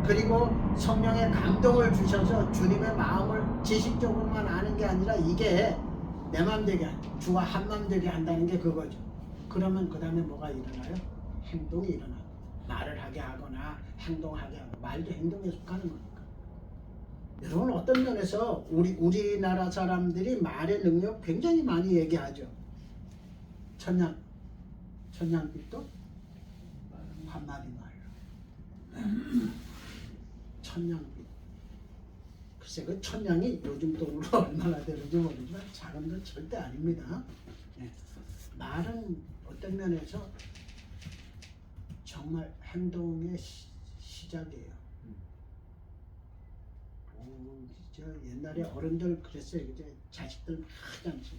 그리고 성령의 감동을 주셔서 주님의 마음을 지식적으로만 아는 게 아니라 이게 내 맘 되게 주와 한 맘 되게 한다는 게 그거죠. 그러면 그 다음에 뭐가 일어나요? 행동이 일어나요. 말을 하게 하거나 행동하게 하고 말도 행동에 속하는 거니까. 여러분 어떤 면에서 우리나라 사람들이 말의 능력 굉장히 많이 얘기하죠. 천냥빛도 한마디 말로. 천냥빛. 글쎄 그 천냥이 요즘 돈으로 얼마나 되는지 모르지만 작은 건 절대 아닙니다. 말은 어떤 면에서 정말 행동의 시작이에요. 저 옛날에 어른들 그랬어요. 이제 자식들 막 하잖지.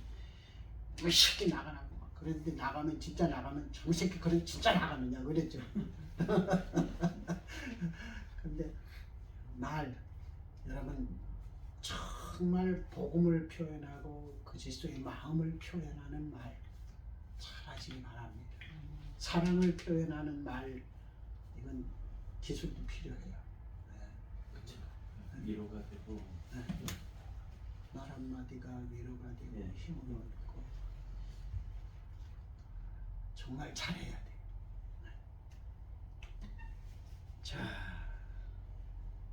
이 새끼 나가라고. 그런데 나가면 진짜 나가면 저 새끼 그런 진짜 나가느냐 그랬죠. 근데 말 여러분 정말 복음을 표현하고 그리스도의 마음을 표현하는 말 잘하시기 바랍니다. 사랑을 표현하는 말 이건 기술도 필요해요.
그렇죠. 위로가 되고
말 한마디가 위로가 되고
네.
힘을 얻고 정말 잘해야 돼. 자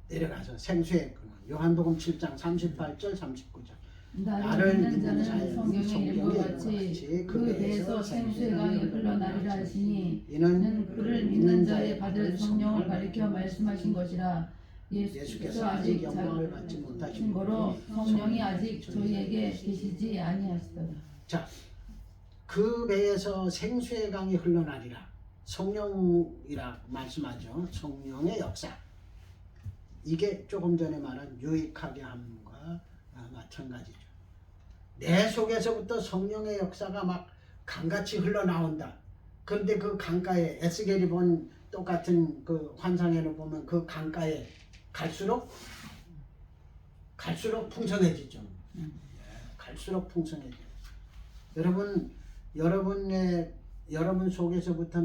내려가서 생수의 근원 요한복음 7장 38절 39절
나를 믿는 자는 성경의 이름과 같이 그 배에서 생수의 강이 흘러나리라 하시니 이는 그를 믿는 자의 받을 성령을 가리켜 말씀하신 것이라. 예수께서 아직
영광을 받지 못하신
신 거로 성령이 아직 저희에게 계시지 아니하시더라.
자, 그 배에서 생수의 강이 흘러나리라. 성령이라 말씀하죠. 성령의 역사. 이게 조금 전에 말한 유익하게 함과 마찬가지죠. 내 속에서부터 성령의 역사가 막 강같이 흘러나온다. 그런데 그 강가에 에스겔이 본 똑같은 그 환상에는 보면 그 강가에 갈수록 풍성해지죠. 갈수록 풍성해져. 여러분 속에서부터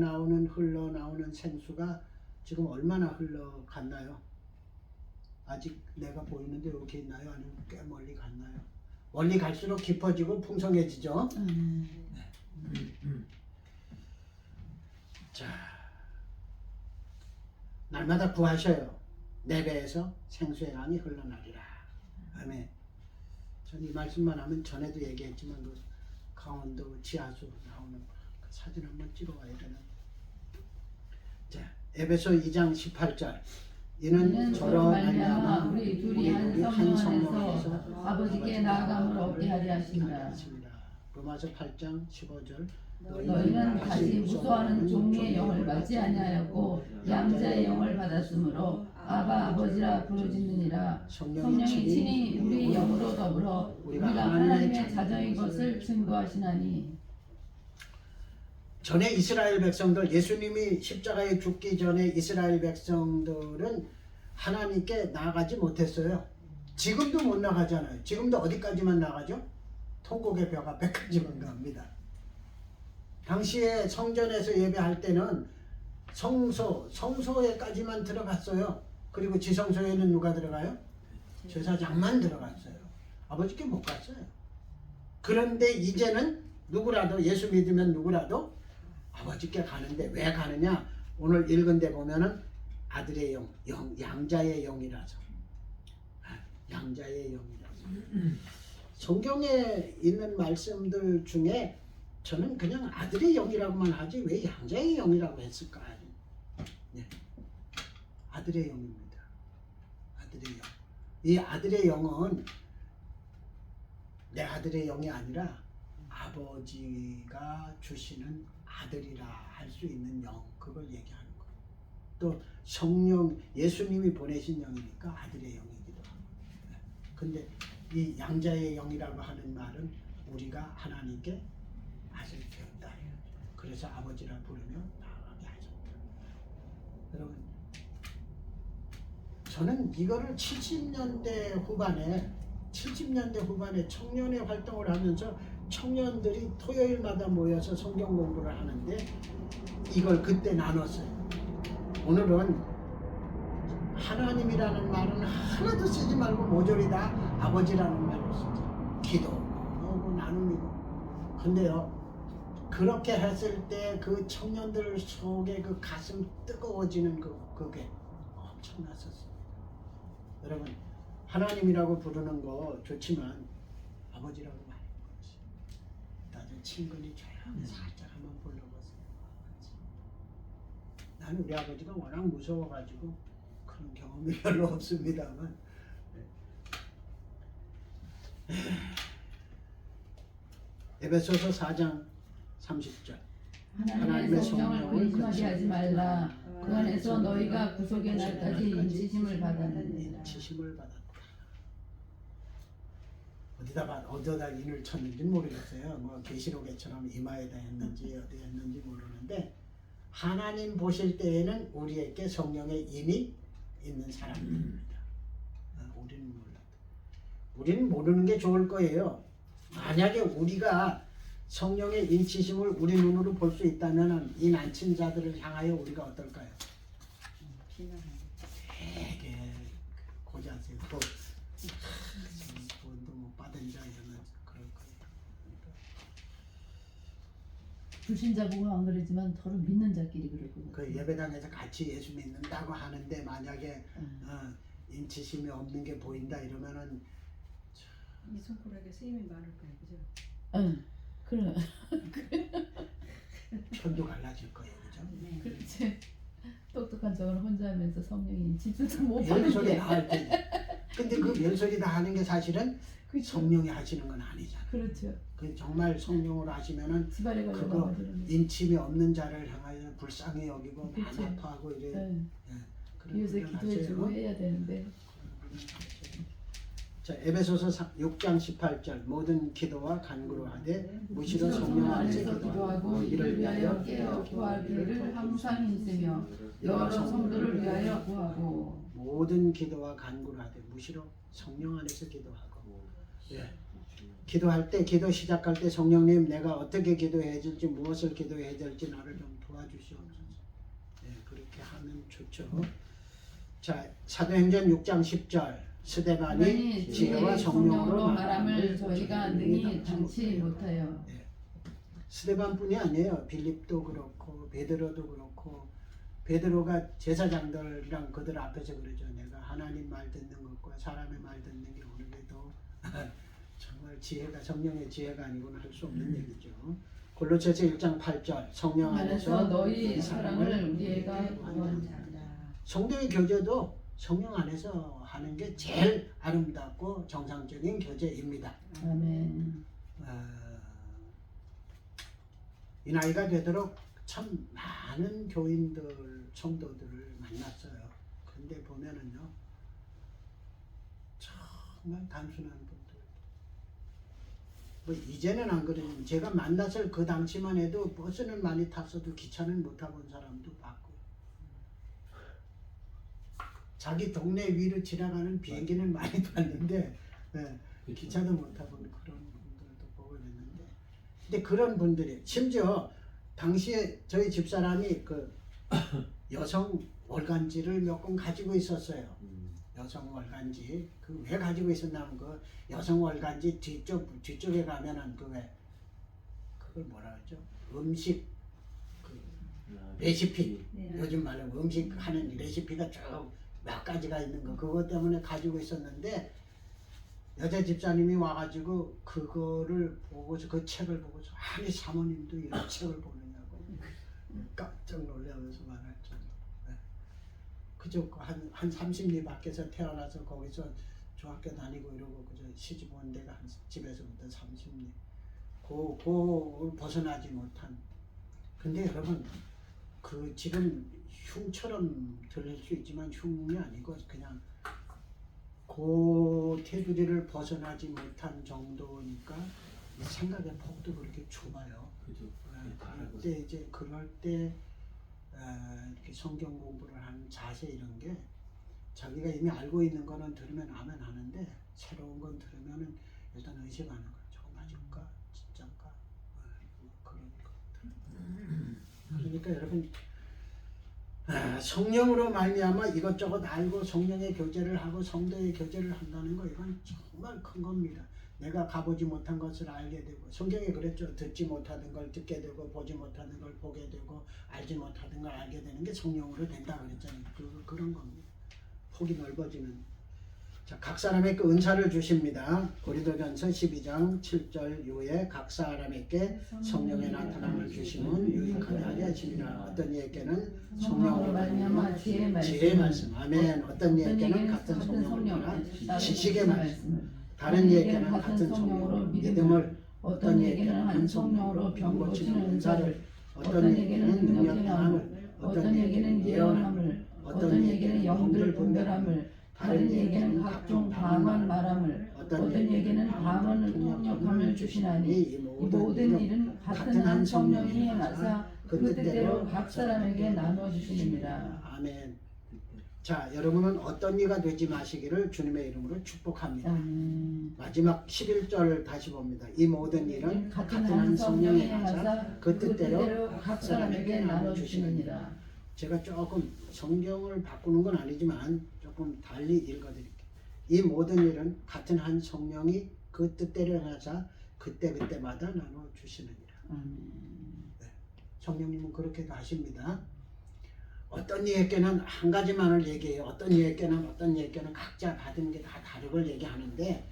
흘러나오는 생수가 지금 얼마나 흘러갔나요? 아직 내가 보이는데 이렇게 있나요? 아니면 꽤 멀리 갔나요? 멀리 갈수록 깊어지고 풍성해지죠. 자, 날마다 구하셔요. 내 배에서 생수의 강이 흘러나리라. 아멘. 전 이 말씀만 하면 전에도 얘기했지만 그 강원도 지하수 나오는 그 사진 한번 찍어와야 되나? 자, 에베소 2장 18절. 이는 저로 말미암아
우리 둘이 한 성령 안에서 아버지께 나아감을 얻게 하려 하십니다.
로마서 8장 15절.
너희는 다시 무소하는 종의 영을 받지 아니하였고 양자의 영을 받았으므로 아바 아버지라 부르짖느니라. 성령이 친히 우리 영으로 더불어 우리가 하나님의 자녀인 것을 증거하시나니.
전에 이스라엘 백성들, 예수님이 십자가에 죽기 전에 이스라엘 백성들은 하나님께 나아가지 못했어요. 지금도 못 나가잖아요. 지금도 어디까지만 나가죠? 통곡의 벽 앞에까지만 갑니다. 당시에 성전에서 예배할 때는 성소에까지만 들어갔어요. 그리고 지성소에는 누가 들어가요? 제사장만 들어갔어요. 아버지께 못 갔어요. 그런데 이제는 누구라도 예수 믿으면 누구라도 아버지께 가는데 왜 가느냐? 오늘 읽은 데 보면은 아들의 양자의 영이라서. 양자의 영이라서. 성경에 있는 말씀들 중에 저는 그냥 아들의 영이라고만 하지 왜 양자의 영이라고 했을까? 네. 아들의 영입니다. 아들의 영. 이 아들의 영은 내 아들의 영이 아니라 아버지가 주시는 아들이라 할 수 있는 영, 그걸 얘기하는 거예요. 또 성령, 예수님이 보내신 영이니까 아들의 영이기도 하고. 근데 이 양자의 영이라고 하는 말은 우리가 하나님께 아들 되었다. 그래서 아버지라 부르며 나아가게 하셨다. 여러분, 저는 이거를 70년대 후반에 청년회 활동을 하면서 청년들이 토요일마다 모여서 성경 공부를 하는데 이걸 그때 나눴어요. 오늘은 하나님이라는 말은 하나도 쓰지 말고 모조리 다 아버지라는 말로 쓰죠. 기도하고 나눔이고. 근데요, 그렇게 했을 때 그 청년들 속에 그 가슴 뜨거워지는 그게 엄청났었습니다. 여러분, 하나님이라고 부르는 거 좋지만 아버지라고 말하는 거지. 나도 친근히 조용히 살짝 한번 불러보세요. 나는 우리 아버지가 워낙 무서워가지고 그런 경험이 별로 없습니다만 에베소서 4장 30절.
하나님의 성령을 근심하게 하지 말라. 그 안에서 너희가 구속의 날까지 인치심을 받았느니라.
인치심을 받았다. 어디다 인을 쳤는지 모르겠어요. 뭐 계시록에처럼 이마에다 했는지 어디 했는지 모르는데 하나님 보실 때에는 우리에게 성령의 인이 있는 사람들입니다. 우리는 몰라도. 우리는 모르는 게 좋을 거예요. 만약에 우리가 성령의 인치심을 우리 눈으로 볼 수 있다면 인 안 친 자들을 향하여 우리가 어떨까요? 되게 고자세고 돈도 못 받은 자 이러면 그럴 거예요.
불신자 보고 안 그러지만 서로 믿는 자끼리 그럴 것 같아요.
그 예배당에서 같이 예수 믿는다고 하는데 만약에 인치심이 없는 게 보인다 이러면은
이 손가락에 쓰임이 많을 거예요, 그죠?
응, 그래.
편도 갈라질 거예요, 그죠?
네.
그렇지. 똑똑한 저건 혼자 하면서 성령이 집도 못
멸소리
받게.
다 할 때. 근데 그 멸소리 다 하는 게 사실은
그렇죠.
성령이 하시는 건 아니잖아요.
그렇죠.
그 정말 성령으로 하시면은
집안에
그거
걸려가지고.
인침이 없는 자를 향하여 불쌍히 여기고 마음
그치.
아파하고 이래.
네.
그런
요새
훈련
기도해주고
하세요.
해야 되는데.
자, 에베소서 6장 18절 모든 기도와 간구로 하되 무시로 성령
성령
안에서
안에서
기도하고
기도하고 이를 위하여 깨어 구할 길을 항상 힘쓰며 여러 성도를 위하여 구하고.
모든 기도와 간구로 하되 무시로 성령 안에서 기도하고. 예. 기도할 때 기도 시작할 때 성령님 내가 어떻게 기도해야 될지 무엇을 기도해야 될지 나를 좀 도와주시옵소서. 예, 그렇게 하면 좋죠. 자, 사도행전 6장 10절 스데반이 지혜와 성령으로
말함을 저희가 능히 당치 못하여.
스데반뿐이 아니에요. 빌립도 그렇고 베드로도 그렇고 베드로가 제사장들이랑 그들 앞에서 그러죠. 내가 하나님 말 듣는 것과 사람의 말 듣는 게 어느 게 더 정말 지혜가 성령의 지혜가 아니고는 할 수 없는 얘기죠. 골로새서 1장 8절 성령 안에서
너희 사랑을 우리가 구하자.
성도의 교제도 성령 안에서 하는 게 제일 아름답고 정상적인 교제입니다.
아멘.
이 나이가 되도록 참 많은 교인들, 성도들을 만났어요. 근데 보면은요, 정말 단순한 분들. 뭐 이제는 안 그러지만 제가 만났을 그 당시만 해도 버스는 많이 탔어도 기차는 못 타본 사람도 봤고요. 자기 동네 위로 지나가는 비행기는 많이 봤는데 기차도 못 타본 그런 분들도 보고 그랬는데 근데 그런 분들이 심지어 당시에 저희 집사람이 그 여성 월간지를 몇 권 가지고 있었어요. 여성 월간지 그 왜 가지고 있었냐면 그 여성 월간지 뒤쪽에 가면은 그 왜 그걸 뭐라 그러죠? 음식 그 레시피
네.
요즘 말로 음식 하는 레시피가 쭉 몇 가지가 있는 거 그것 때문에 가지고 있었는데 여자 집사님이 와가지고 그거를 보고서 그 책을 보고서 아니 사모님도 이런 책을 보느냐고 깜짝 놀라면서 말할 정도. 그저 한 30리 밖에서 태어나서 거기서 중학교 다니고 이러고 그저 시집 온 데가 한 집에서부터 30리 그 벗어나지 못한. 근데 여러분 그 지금 흉처럼 들릴 수 있지만 흉이 아니고 그냥 그 테두리를 벗어나지 못한 정도니까 생각의 폭도 그렇게 좁아요.
그죠.
그때 이제 그럴 때 이렇게 성경 공부를 하는 자세 이런 게 자기가 이미 알고 있는 거는 들으면 아멘 하는데 새로운 건 들으면은 일단 의심하는 거예요. 저거 맞을까? 진짜일까? 뭐 그런 것들. 그러니까 여러분 성령으로 말미암아 이것저것 알고 성령의 교제를 하고 성도의 교제를 한다는 거 이건 정말 큰 겁니다. 내가 가보지 못한 것을 알게 되고 성경에 그랬죠. 듣지 못하던 걸 듣게 되고 보지 못하던 걸 보게 되고 알지 못하던 걸 알게 되는 게 성령으로 된다 그랬잖아요. 그런 겁니다. 폭이 넓어지는. 자, 각 사람에게 은사를 주십니다. 고린도전서 12장 7절 이후에 각 사람에게 성령의 나타남을 주시면 유익하게 하려 하십니다. 어떤 이에게는 성령으로 말미암아 지혜의 말씀. 아멘. 어떤 이에게는 같은 성령으로 지식의 말씀. 다른 이에게는 같은 성령으로 믿음을
어떤 얘기는 한 성령으로 병 고치는 은사를,
어떤 얘기는 능력 다함을,
어떤 얘기는 예언함을, 어떤 얘기는 영들 분별함을, 다른 얘기는 각종 방언 말함을, 어떤 얘기는 방언을 통역함을 주시나니 이 모든 일은 같은 한 성령이 행하사 그 뜻대로 각 사람에게 나눠 주시느니라.
아멘. 자, 여러분은 어떤 이가 되지 마시기를 주님의 이름으로 축복합니다. 마지막 11절 다시 봅니다. 이 모든 일은 같은 한 성령이 행하사 그 뜻대로 각 사람에게 나눠 주시느니라. 제가 조금 성경을 바꾸는 건 아니지만 조금 달리 읽어드릴게요. 이 모든 일은 같은 한 성령이 그 뜻대로 행하사 그때마다 나눠 주시느니라. 네. 성령님은 그렇게도 하십니다. 어떤 이에게는 한 가지만을 얘기해요. 어떤 이에게는 각자 받은 게 다 다른 걸 얘기하는데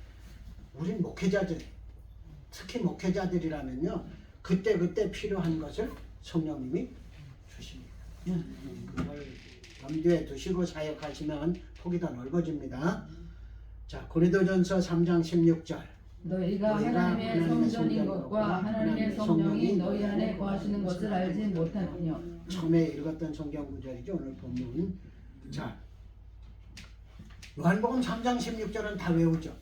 우리 목회자들, 특히 목회자들이라면요, 그때 필요한 것을 성령님이 주십니다. 그걸 염두에 두시고 사역하시면 폭이 더 넓어집니다. 자, 고린도전서 3장 16절.
너희가 하나님의 성전인 것과 하나님의 성령이 너희 안에 거하시는 것을 알지 못하느냐.
처음에 읽었던 성경 구절이죠. 오늘 본문. 자, 요한복음 3장 16절은 다 외우죠.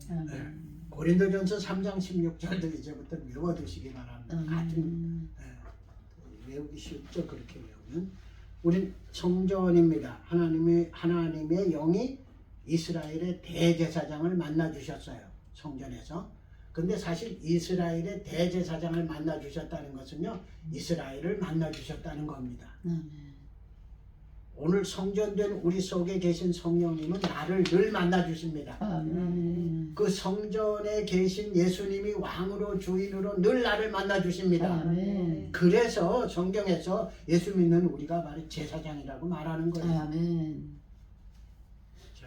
네. 고린도전서 3장 16절도 이제부터 외워두시기 바랍니다. 같은 외우기 쉽죠. 그렇게 외우면. 우린 성전입니다. 하나님의 영이 이스라엘의 대제사장을 만나 주셨어요. 성전에서. 근데 사실 이스라엘의 대제사장을 만나 주셨다는 것은요, 이스라엘을 만나 주셨다는 겁니다. 오늘 성전된 우리 속에 계신 성령님은 나를 늘 만나 주십니다. 그 성전에 계신 예수님이 왕으로 주인으로 늘 나를 만나 주십니다. 그래서 성경에서 예수 믿는 우리가 바로 제사장이라고 말하는 거예요. 자,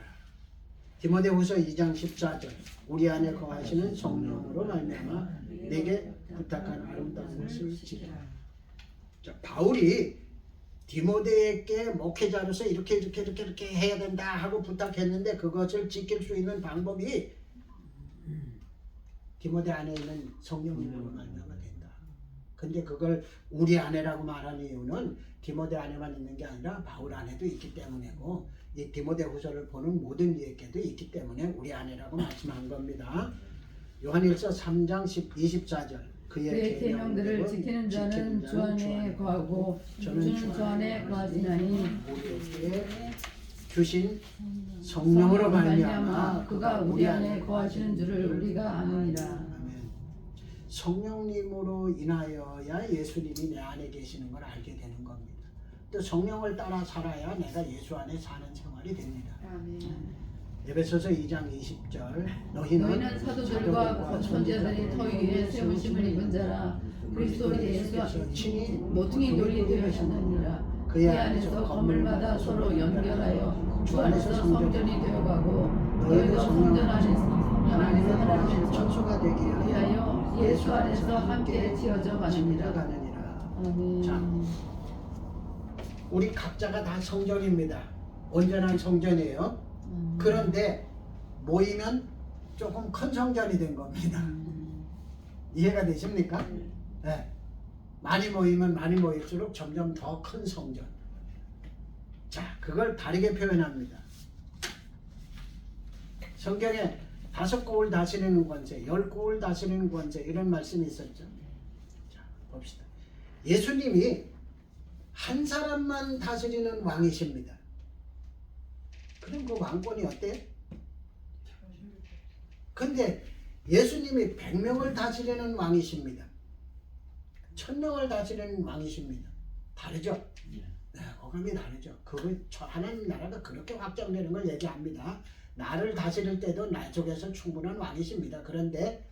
디모데후서 2장 14절. 우리 안에 거하시는 성령으로 말미암아 내게 부탁한 아름다운 것을 지키라. 자, 바울이 디모데에게 목회자로서 이렇게 해야 된다 하고 부탁했는데 그것을 지킬 수 있는 방법이 디모데 안에 있는 성령님으로 말미암아 된다. 근데 그걸 우리 안에라고 말하는 이유는 디모데 안에만 있는 게 아니라 바울 안에도 있기 때문이고, 이 디모데후서를 보는 모든 이에게도 있기 때문에 우리 안에라고 말씀한 겁니다. 요한일서 3장 24절.
그의 계명들을 지키는 자는 주 안에 거하고 주는 주 안에 거하시나니
우리에게 주신 성령으로 말미암아
그가 우리 안에 거하시는 줄을 우리가 아느니라.
아멘. 성령님으로 인하여야 예수님이 내 안에 계시는 걸 알게 되는 겁니다. 또 성령을 따라 살아야 내가 예수 안에 사는 생활이 됩니다. 에베소서 2장 20절. 너희는
사도들과 선지자들이 터 위에 세우심을 입은 자라. 그리스도 예수께서 친히 모퉁이 돌이 되셨느니라. 그의 안에서 건물마다 서로 연결하여 주 안에서 성전이 되어가고 너희도 성전 안에서 하나님의
천소가 되기
위하여 예수 안에서 함께 지어져 가느니라.
자, 우리 각자가 다 성전입니다. 온전한 성전이에요. 그런데 모이면 조금 큰 성전이 된 겁니다. 이해가 되십니까? 네. 많이 모이면 많이 모일수록 점점 더 큰 성전. 자, 그걸 다르게 표현합니다. 성경에 5 다스리는 권세, 10 다스리는 권세, 이런 말씀이 있었죠. 자, 봅시다. 예수님이 한 사람만 다스리는 왕이십니다. 그럼 그 왕권이 어때요? 근데 예수님이 100명을 다스리는 왕이십니다. 1000명을 다스리는 왕이십니다. 다르죠? 네, 어감이 다르죠. 그걸 하나님 나라가 그렇게 확장되는 걸 얘기합니다. 나를 다스릴 때도 나 속에서 충분한 왕이십니다. 그런데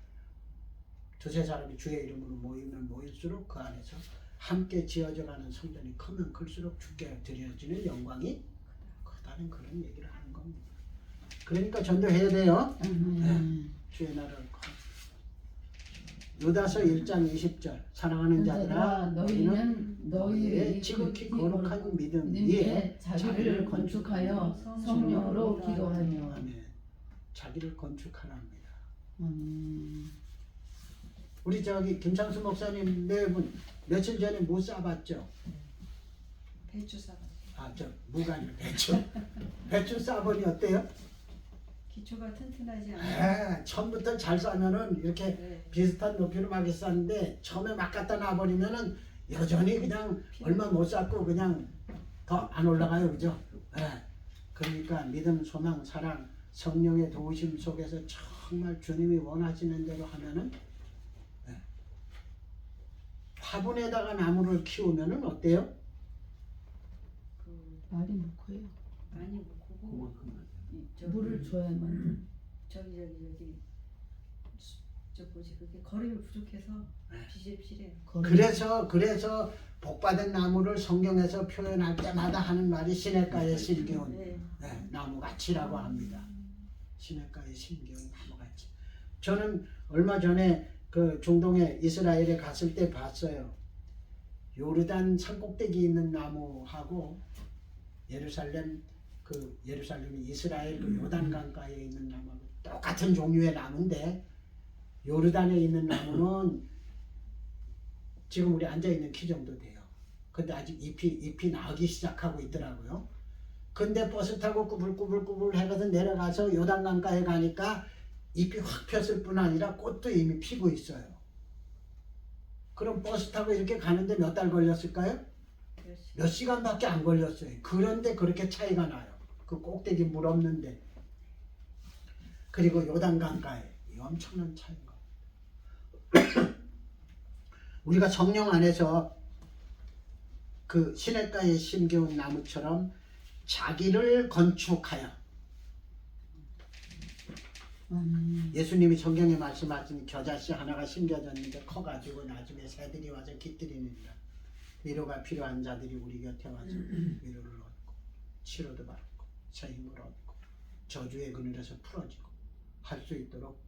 2-3 사람이 주의 이름으로 모이면 모일수록 그 안에서 함께 지어져가는 성전이 크면 클수록 주께 드려지는 영광이 크다는 그런 얘기를 하는 겁니다. 그러니까 전도해야 돼요. 네, 주의 나라를 유다서 1장 20절. 사랑하는 자들아, 너희는 너희의 지극히 거룩한 믿음 위에
자기를 건축하여 성령으로 기도하며.
자기를 건축하랍니다. 우리 저기 김창수 목사님 네 분 며칠 전에 뭐 싸봤죠?
배추 사과.
저 무가 아니라 배추. 배추 싸보니 어때요?
기초가 튼튼하지 않아요.
처음부터 잘 싸면은 이렇게
네.
비슷한 높이로 막 쌌는데 처음에 막 갖다 놔버리면은 여전히 그냥 얼마 못 쌓고 그냥 더 안 올라가요, 그죠? 그러니까 믿음, 소망, 사랑, 성령의 도우심 속에서 정말 주님이 원하시는 대로 하면은 화분에다가 나무를 키우면은 어때요?
그
말이 많고요.
많이 못 크고
그만큼
물을 줘야만.
저기 저 뭐지 그게 거름이 부족해서 비실비실해요.
그래서 복받은 나무를 성경에서 표현할 때마다 하는 말이 시냇가에 심기운
네.
나무같이라고 합니다. 시냇가에 심기운 나무같이. 저는 얼마 전에 그 중동에 이스라엘에 갔을 때 봤어요. 요르단 산꼭대기 있는 나무하고 예루살렘이 이스라엘 그 요단강가에 있는 나무하고 똑같은 종류의 나무인데 요르단에 있는 나무는 지금 우리 앉아 있는 키 정도 돼요. 근데 아직 잎이 나기 시작하고 있더라고요. 근데 버스 타고 꾸불꾸불 해가서 내려가서 요단강가에 가니까 잎이 확 폈을 뿐 아니라 꽃도 이미 피고 있어요. 그럼 버스 타고 이렇게 가는데 몇 달 걸렸을까요? 몇 시간밖에 안 걸렸어요. 그런데 그렇게 차이가 나요. 그 꼭대기 물 없는데. 그리고 요단강가에 엄청난 차이가. 우리가 성령 안에서 그 시냇가에 심겨운 나무처럼 자기를 건축하여 예수님이 성경에 말씀하신 겨자씨 하나가 심겨졌는데 커가지고 나중에 새들이 와서 깃들이니라. 위로가 필요한 자들이 우리 곁에 와서 위로를 얻고 치료도 받고 새 힘을 얻고 저주의 그늘에서 풀어지고 할 수 있도록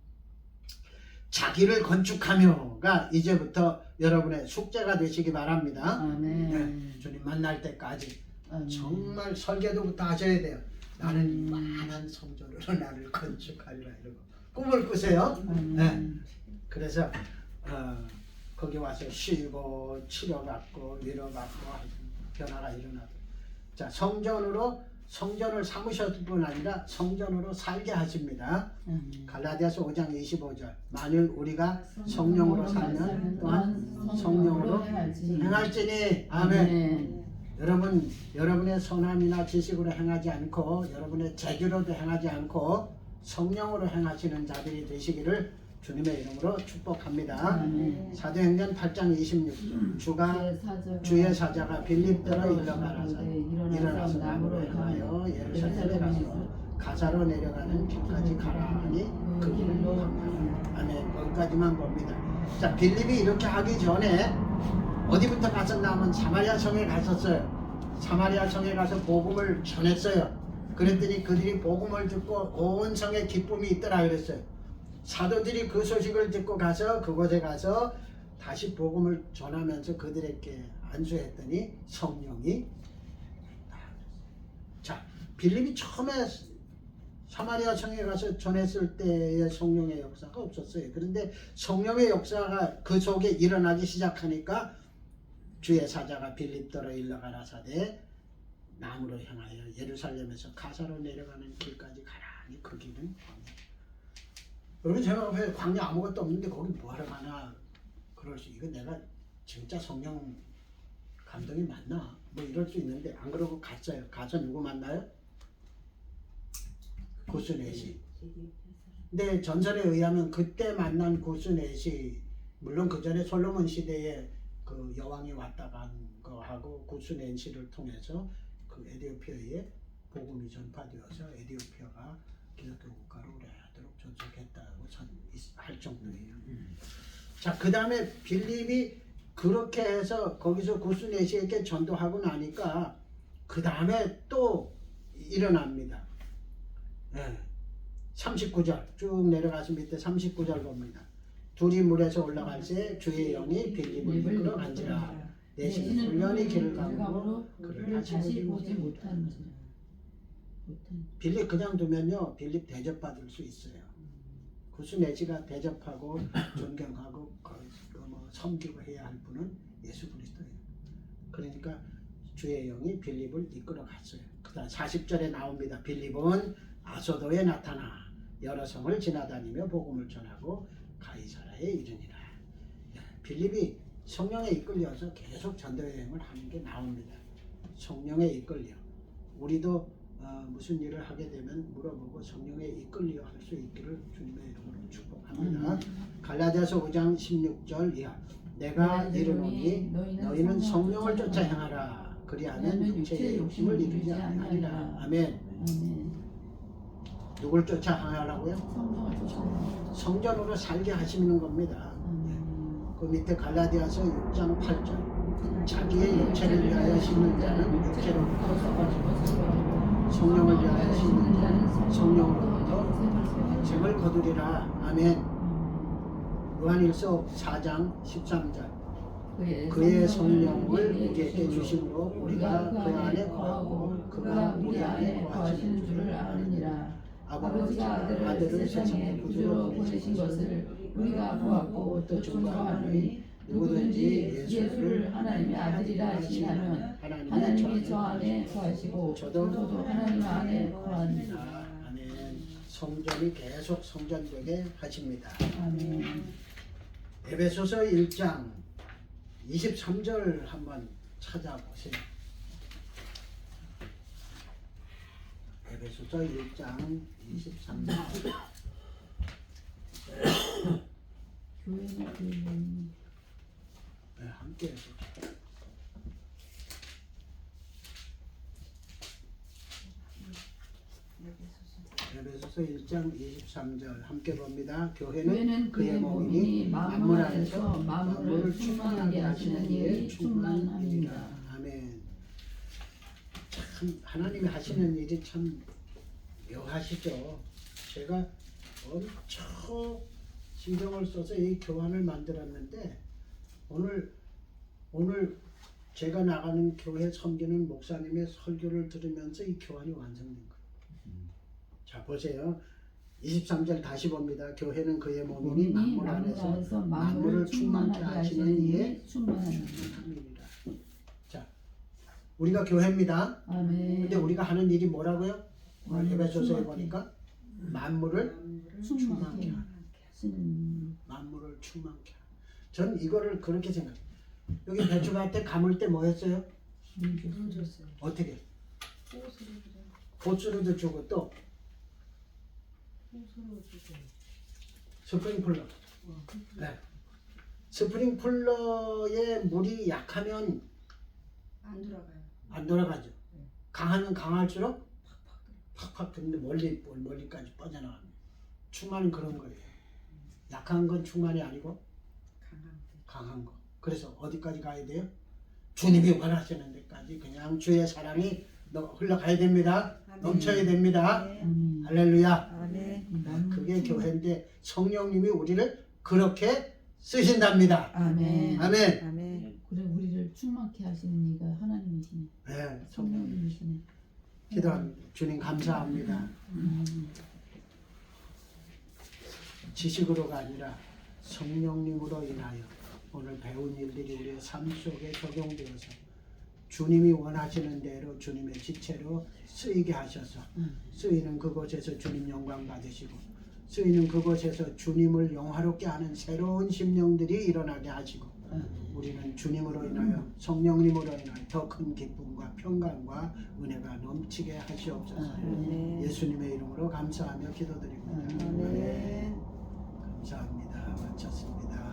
자기를 건축하며가 이제부터 여러분의 숙제가 되시기 바랍니다.
아멘.
주님 만날 때까지
아멘.
정말 설계도부터 하셔야 돼요. 나는 이만한 성전으로 나를 건축하리라 이러고 꿈을 꾸세요. 그래서 거기 와서 쉬고 치료받고 위로받고 변화가 일어나도록. 자, 성전을 삼으셨을 뿐 아니라 성전으로 살게 하십니다. 갈라디아서 5장 25절. 만일 우리가 성령으로 살면 또한 성령으로 행할지니. 아멘. 여러분의 선함이나 지식으로 행하지 않고 여러분의 재주로도 행하지 않고 성령으로 행하시는 자들이 되시기를 주님의 이름으로 축복합니다. 사도행전 8장 26절. 주의 사자가 빌립더로 일러가라사 일어나서 나무로 향하여 예루살렘에 가서 가사로 내려가는 길까지 가라 하니 그 길로 갑니다. 아멘. 거기까지만 봅니다. 자, 빌립이 이렇게 하기 전에 어디부터 갔었나 하면 사마리아 성에 갔었어요. 사마리아 성에 가서 복음을 전했어요. 그랬더니 그들이 복음을 듣고 온 성에 기쁨이 있더라 그랬어요. 사도들이 그 소식을 듣고 가서 그곳에 가서 다시 복음을 전하면서 그들에게 안수했더니 성령이. 자, 빌립이 처음에 사마리아 성에 가서 전했을 때의 성령의 역사가 없었어요. 그런데 성령의 역사가 그 속에 일어나기 시작하니까 주의 사자가 빌립더로 일러가라사대 나무로 향하여 예루살렘에서 가사로 내려가는 길까지 가라니 그 길은 광야. 여러분 제가 왜 광야 아무것도 없는데 거기 뭐하러 가나 그럴 수. 이거 내가 진짜 성령 감동이 맞나 뭐 이럴 수 있는데 안 그러고 갔어요. 가서 누구 만나요? 구스넷이. 근데 전설에 의하면 그때 만난 구스넷이 물론 그 전에 솔로몬 시대에 그 여왕이 왔다 간 거하고 구스넷시를 통해서 그 에티오피아에 복음이 전파되어서 에티오피아가 기독교 국가로 오래도록 전속했다고 할 정도예요. 자, 그 다음에 빌립이 그렇게 해서 거기서 구스넷시에게 전도하고 나니까 그 다음에 또 일어납니다. 39절 쭉 내려가서 밑에 39절 봅니다. 둘이 물에서 올라갈 때 주의 영이 빌립을 이끌어 간지라. 내시는 훈련이 길을 가고 그를 다시 보지 못한지라. 빌립 그냥 두면요 빌립 대접받을 수 있어요. 구수내지가 대접하고 존경하고 섬기고 해야 할 분은 예수 그리스도예요. 그러니까 주의 영이 빌립을 이끌어 갔어요. 그다음 40절에 나옵니다. 빌립은 아소도에 나타나 여러 성을 지나다니며 복음을 전하고 가이사라에 이르니라. 빌립이 성령에 이끌려서 계속 전도 여행을 하는 게 나옵니다. 성령에 이끌려. 우리도 무슨 일을 하게 되면 물어보고 성령에 이끌려 할 수 있기를 주님의 이름으로 축복합니다. 갈라디아서 5장 16절 이하 내가 이르노니 너희는 성령을 쫓아 행하라. 그리하면 육체의 욕심을 이루지 아니하리라. 아멘. 누굴 쫓아 행하라고요?
성령을 쫓아.
성전으로 살게 하시는 겁니다. 그 밑에 갈라디아서 6장 8절 자기의 육체를 위하여 심는 자는 육체로부터 썩어지고 성령을 위하여 심는 자는 성령으로부터 생을 거두리라. 아멘. 요한일서 4장 13절 그의 성령을 우리에게 주심으로 우리가 그 안에 거하고 그가 우리 안에 거하시는 줄을 아느니라. 아버지가 아들을 세상에 구주로 보내신 것을 우리가 보았고 또 증거하노니 누구든지 예수를 하나님의 아들이라 하시나면 하나님이 저 안에 거하시고 저도 하나님 안에 거하니라. 아멘. 성전이 계속 성전되게 하십니다.
아멘.
에베소서 1장 23절 한번 찾아보세요. 에베소서 1장 23절.
교회는
네, 함께 해서. 에베소서 1장 23절 함께 봅니다. 교회는 그의 몸이니 만물 안에서 만물을 충만하게 하시는 일에 충만합니다. 아멘. 참 하나님이 하시는 일이 참 묘하시죠. 제가 엄청 신경을 써서 이 교환을 만들었는데 오늘 제가 나가는 교회 섬기는 목사님의 설교를 들으면서 이 교환이 완성된 거예요. 자 보세요. 23절 다시 봅니다. 교회는 그의 몸이니 만물 안에서 만물을 충만하게 하시는 이에 충만함이니라. 자 우리가 교회입니다.
아멘.
근데 우리가 하는 일이 뭐라고요? 오늘 에베소서에 보니까 만물을 충만케 하는. 만물을 충만케 하는. 전 이거를 그렇게 생각해요. 여기 배추밭에 감을 때 뭐 했어요?
물 줬어요.
어떻게?
호수로 주죠.
보수로도 주고 또
호수로 주고.
스프링클러. 네. 스프링클러에 물이 약하면
안 돌아가요.
안 돌아가죠.
네.
강하면 강할수록 팍팍 근데 멀리까지 빠져나갑니다. 충만은 그런 거예요. 약한 건 충만이 아니고 강한 거. 그래서 어디까지 가야 돼요? 주님이 원하시는 데까지 그냥 주의 사랑이 흘러가야 됩니다.
아멘.
넘쳐야 됩니다.
아멘.
할렐루야.
아멘.
그게 교회인데 성령님이 우리를 그렇게 쓰신답니다.
아멘.
아멘.
아멘.
그래 우리를 충만케 하시는 이가 하나님이시네.
네,
성령님이시네.
기도합니다. 주님 감사합니다. 지식으로가 아니라 성령님으로 인하여 오늘 배운 일들이 우리의 삶 속에 적용되어서 주님이 원하시는 대로 주님의 지체로 쓰이게 하셔서 쓰이는 그곳에서 주님 영광 받으시고 쓰이는 그곳에서 주님을 영화롭게 하는 새로운 심령들이 일어나게 하시고 우리는 주님으로 인하여 성령님으로 인하여 더 큰 기쁨과 평강과 은혜가 넘치게 하시옵소서. 예수님의 이름으로 감사하며 기도드립니다. 감사합니다. 마쳤습니다.